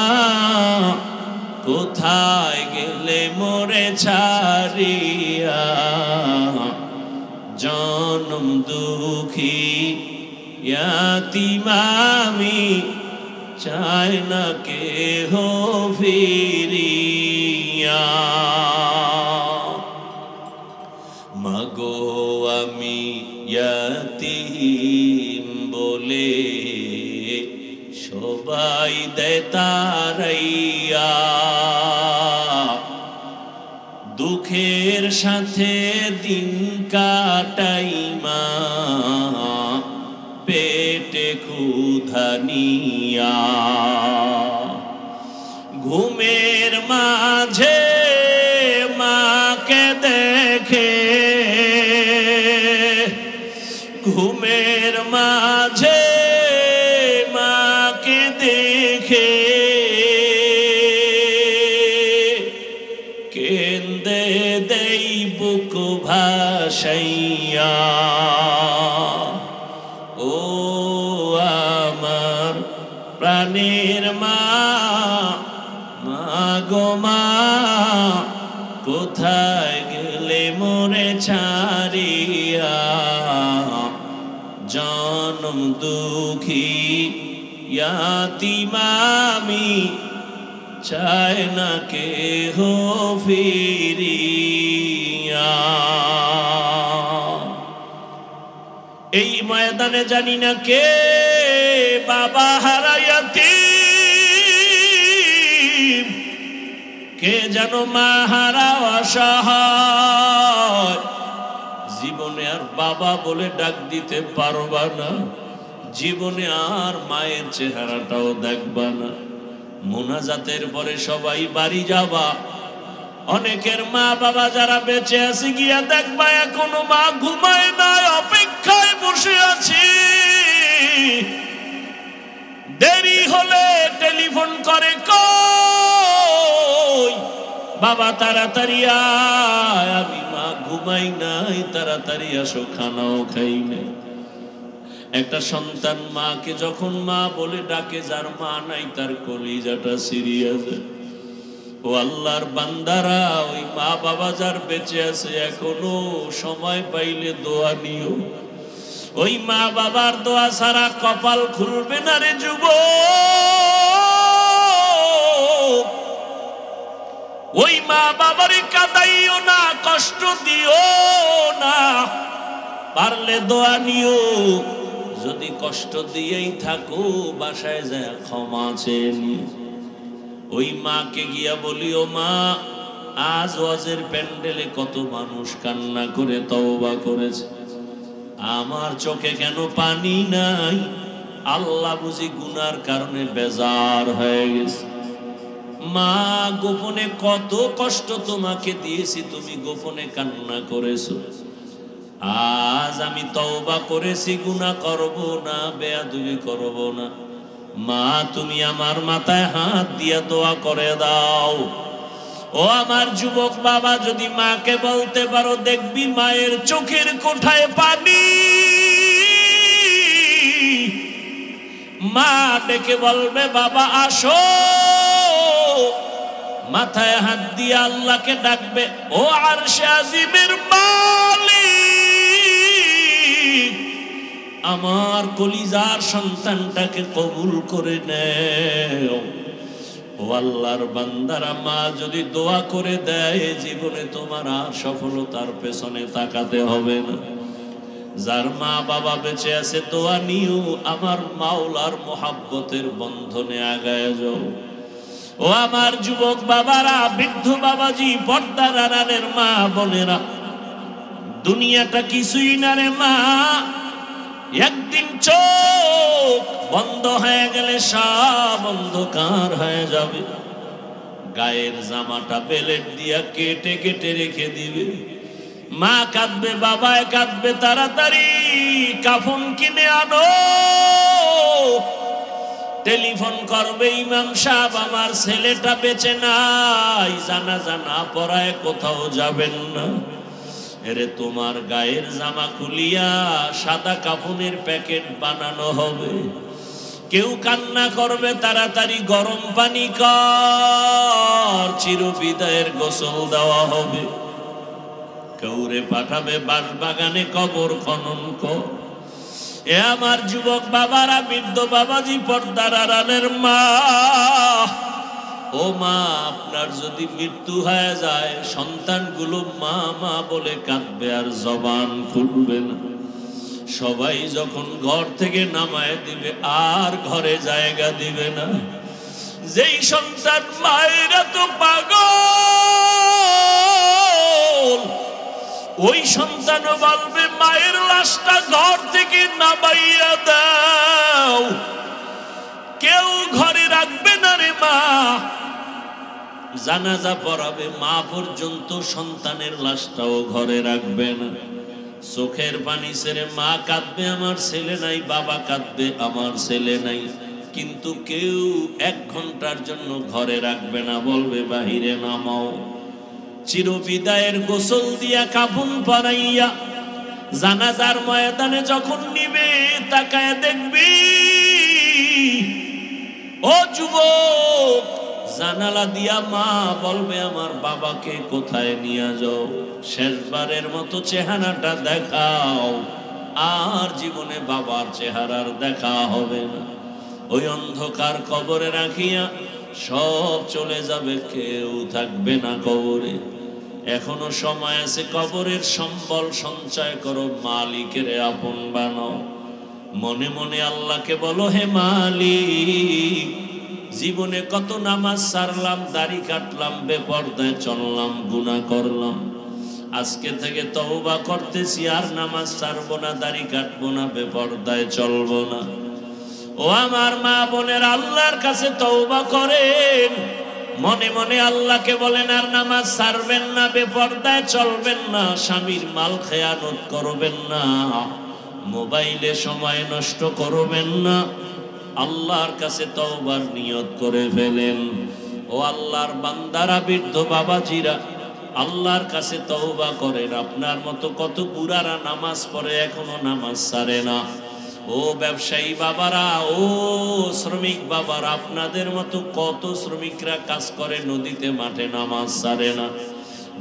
কোথায় গেলে মোরে ছাড়িয়া, জনম দুঃখী ইয়াতীম আমি, চাই না কেহ ফিরিয়া। মাগো আমি ইয়াতীম বলে সবাই দেয় তাড়াইয়া, দুঃখের সাথে দিন কাটাই মা, পেটে ক্ষুধা নিয়া। ঘুমের মাঝে মাকে দেখে, ঘুমের মাঝে মাকে দেখে, কেন্দে দেই বুক ভাসাইয়া। ও আমার প্রাণের মা, মা গো মা কোথায় গেলে মোরে ছাড়িয়া, জনম দুঃখী ইয়াতীম আমি, চাই না কেহ ফিরিয়া। এই ময়দানে জানি না কে বাবা হারা ইয়াতীম, কে যেন মা হারা অসহায়। জীবনে আর বাবা বলে ডাক দিতে পারবা না, জীবনে আর মায়ের চেহারাটাও দেখবা না। মোনাজাতের পরে সবাই বাড়ি যাবা, অনেকের মা বাবা যারা বেঁচে আছে গিয়া দেখবা এখনো মা ঘুমায় নাই, অপেক্ষায় বসে আছি। দেরি হলে টেলিফোন করে, কই বাবা তাড়াতাড়ি আয়, আমি মা ঘুমাই নাই, তাড়াতাড়ি আসো, খানাও খাই নাই। একটা সন্তান মাকে যখন মা বলে ডাকে, যার মা নাই তার কলিজাটা সিরিয়াস। ও আল্লাহর বান্দারা, ওই মা বাবা যার বেঁচে আছে এখনো সময় পাইলে দোয়া নিও। ওই মা বাবার দোয়া ছাড়া কপাল খুলবে না রে যুবক। ওই মা বাবারে কাঁদাইও না, কষ্ট দিও না, পারলে দোয়া নিও। যদি কষ্ট দিয়েই থাকো বাসায় যায় ক্ষমা চেয়ে নিও। ওই মাকে গিয়া বলিও, মা আজ ওয়াজের প্যান্ডেলে কত মানুষ কান্না করে তওবা করেছে, আমার চোখে কেন পানি নাই? আল্লাহ বুঝি গুনার কারণে বেজার হয়ে গেছে। মা গোপনে কত কষ্ট তোমাকে দিয়েছি, তুমি গোপনে কান্না করেছো। আজ আমি তওবা করেছি, গুনাহ করব না, বেয়াদবি করব না। মা তুমি আমার মাথায় হাত দিয়া দোয়া করে দাও। ও আমার যুবক বাবা, যদি মাকে বলতে পারো দেখবি মায়ের চোখের কোঠায় পানি। মা ডেকে বলবে, বাবা আসো। মাথায় হাত দিয়ে আল্লাহকে ডাকবে, ও আরশে আজিমের মালিক, আমার কলিজার সন্তানটাকে কবুল করে নেও। ও আল্লাহর বান্দারা, মা যদি দোয়া করে দেয় জীবনে তোমার আর সফলতার পেছনে তাকাতে হবে না। যার মা বাবা বেঁচে আছে দোয়া নিও, আমার মাওলার মোহাব্বতের বন্ধনে আগায় যাও। ও আমার যুবক বাবারা, বৃদ্ধ বাবাজি, পর্দার আড়ালের মা বোনেরা, দুনিয়াটা কিছুই না রে মা। একদিন চোখ বন্ধ হয়ে গেলে সব অন্ধকার হয়ে যাবে। গায়ের জামাটা বেলেট দিয়া কেটে কেটে রেখে দিবে। মা কাঁদবে, বাবায় কাঁদবে, তাড়াতাড়ি কাফন কিনে আনো। টেলিফোন করবে, ইমাম সাহেব আমার ছেলেটা বেঁচে নাই, জানাজা না পড়ায় কোথাও যাবেন না। এরে তোমার গায়ের জামা খুলিয়া সাদা কাফনের প্যাকেট বানানো হবে। কেউ কান্না করবে তাড়াতাড়ি গরম পানি কর, চিরবিদায়ের গোসল দেওয়া হবে। কেউরে পাঠাবে বাগানে কবর খনন কর। এ আমার যুবক বাবারা, বৃদ্ধ বাবাজি, পর্দার আড়ালের মা, ও মা, আপনার যদি মৃত্যু হয়ে যায় সন্তানগুলো মা মা বলে কাঁদবে আর জবান খুলবে না। সবাই যখন ঘর থেকে নামায় দিবে আর ঘরে জায়গা দিবে না। যেই সন্তান মায়ের তো পাগল, ওই সন্তানও বলবে মায়ের লাশটা ঘর থেকে নামাইয়া দাও। কেউ ঘরে রাখবে না রে মা, জানাজা পড়াবে মা পর্যন্ত, সন্তানের লাশটাও ঘরে রাখবে না। চোখের পানি ছেড়ে মা কাঁদবে, আমার ছেলে নাই, বাবা কাঁদবে, আমার ছেলে নাই, কিন্তু কেউ 1 ঘন্টার জন্য ঘরে রাখবে না, বলবে বাহিরে নামাও। চিরবিদায়ের গোসল দিয়া কাফন পরাইয়া জানাজার ময়দানে যখন নিবে, তাকায় দেখবি ও যুবক, জানালা দিয়া মা বলবে আমার বাবাকে কোথায় নিয়ে যাও, শেষবারের মতো চেহারাটা দেখাও, আর জীবনে বাবার চেহারার দেখা হবে না। ওই অন্ধকার কবরে রাখিয়া সব চলে যাবে, কেউ থাকবে না কবরে। এখনো সময় আছে, কবরের সম্বল সঞ্চয় করো, মালিকের আপন বানাও। মনে মনে আল্লাহকে বলো, হে মালিক, জীবনে কত নামাজ সারলাম, দাড়ি কাটলাম, বেপরদায় চললাম, গুনাহ করলাম, আজকে থেকে তওবা করতেছি, আর নামাজ ছাড়বো না, দাড়ি কাটবো না, বেপরদায় চলবো না। ও আমার মা বোনের, আল্লাহর কাছে তওবা করেন, মনে মনে আল্লাহকে বলেন, আর নামাজ ছাড়বেন না, বেপরদায় চলবেন না, স্বামীর মাল খেয়ানত করবেন না, মোবাইলে সময় নষ্ট করবেন না। আল্লাহর কাছে তওবার নিয়ত করে ফেলেন। ও আল্লাহর বান্দারা, বৃদ্ধ বাবাজিরা, আল্লাহর কাছে তওবা করেন। আপনার মতো কত বুড়ারা নামাজ পড়ে এখনো নামাজ ছাড়ে না। ও ব্যবসায়ী বাবারা, ও শ্রমিক বাবারা, আপনাদের মতো কত শ্রমিকরা কাজ করে নদীতে মাঠে, নামাজ ছাড়ে না।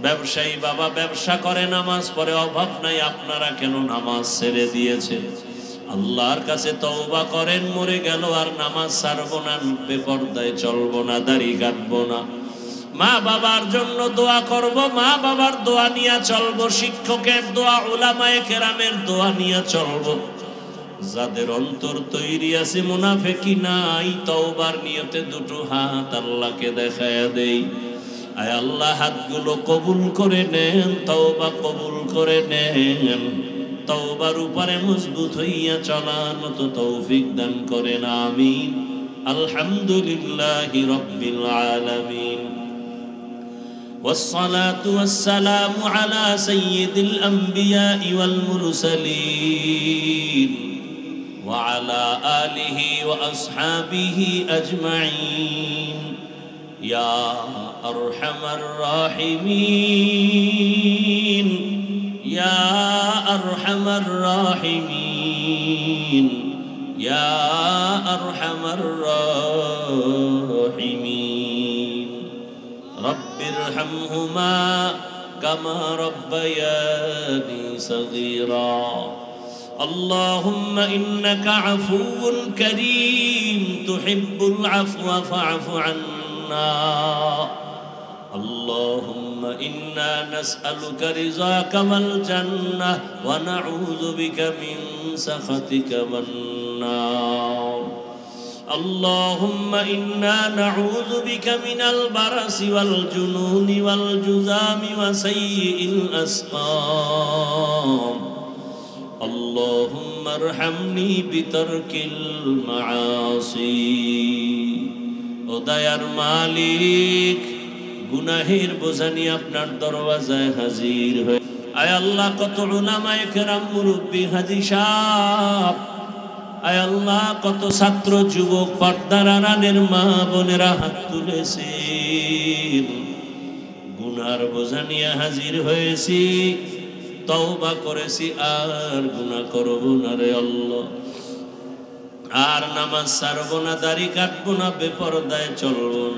ব্যবসায়ী বাবা ব্যবসা করে, নামাজ পড়ে, অভাব নাই, আপনারা কেন নামাজ ছেড়ে দিয়েছেন? আল্লাহর কাছে তওবা করেন, মরে গেল আর নামাজ ছাড়বো না, বেপরদায় চলবো না, দাড়ি কাটবো না। মা বাবার জন্য দোয়া করব, মা বাবার দোয়া নিয়ে চলবো, শিক্ষকের দোয়া, উলামায়ে কেরামের দোয়া নিয়ে চলবো। যাদের অন্তর তৈরি আছে, মুনাফিকি নাই, তওবার নিয়তে দুটো হাত আল্লাহকে দেখায়া দেই। আয় আল্লাহ, হাতগুলো কবুল করে নেন, তওবা কবুল করে নেন, তওবার উপরে মজবুত হইয়া চলার মতো তৌফিক দান করেন, আমিন। আলহামদুলিল্লাহি রাব্বিল আলামিন, والصلاة والسلام على سيد الأنبياء والمرسلين وعلى آله وأصحابه أجمعين يا أرحم الراحمين يا أرحم الراحمين يا أرحم الراحمين رب ارحمهما كما ربياني صغيرا اللهم إنك عفو كريم تحب العفو فاعف عنا اللهم إنا نسألك رضاك والجنة ونعوذ بك من سخطك والنار اللهم إنا نعوذ بك من البرص والجنون والجذام وسيء الأسقام اللهم ارحمني بترك المعاصي ও দয়ার মালিক গুনাহের বোঝা নিয়ে আপনার দরওয়াজায় হাজির হয়ে আয় আল্লাহ কত উলামায়ে কেরাম মুরব্বি হাজী সাহেব আয় আল্লাহ কত ছাত্র যুবক পর্দার আড়ালের মা বোনেরা হাত তুলেছেন গুনার বোঝা নিয়ে হাজির হয়েছি তওবা করেছি আর গুনাহ করব না রে আল্লাহ আর নামাজ ছাড়ব না দাড়ি কাটবো না বেপরদায় চলবো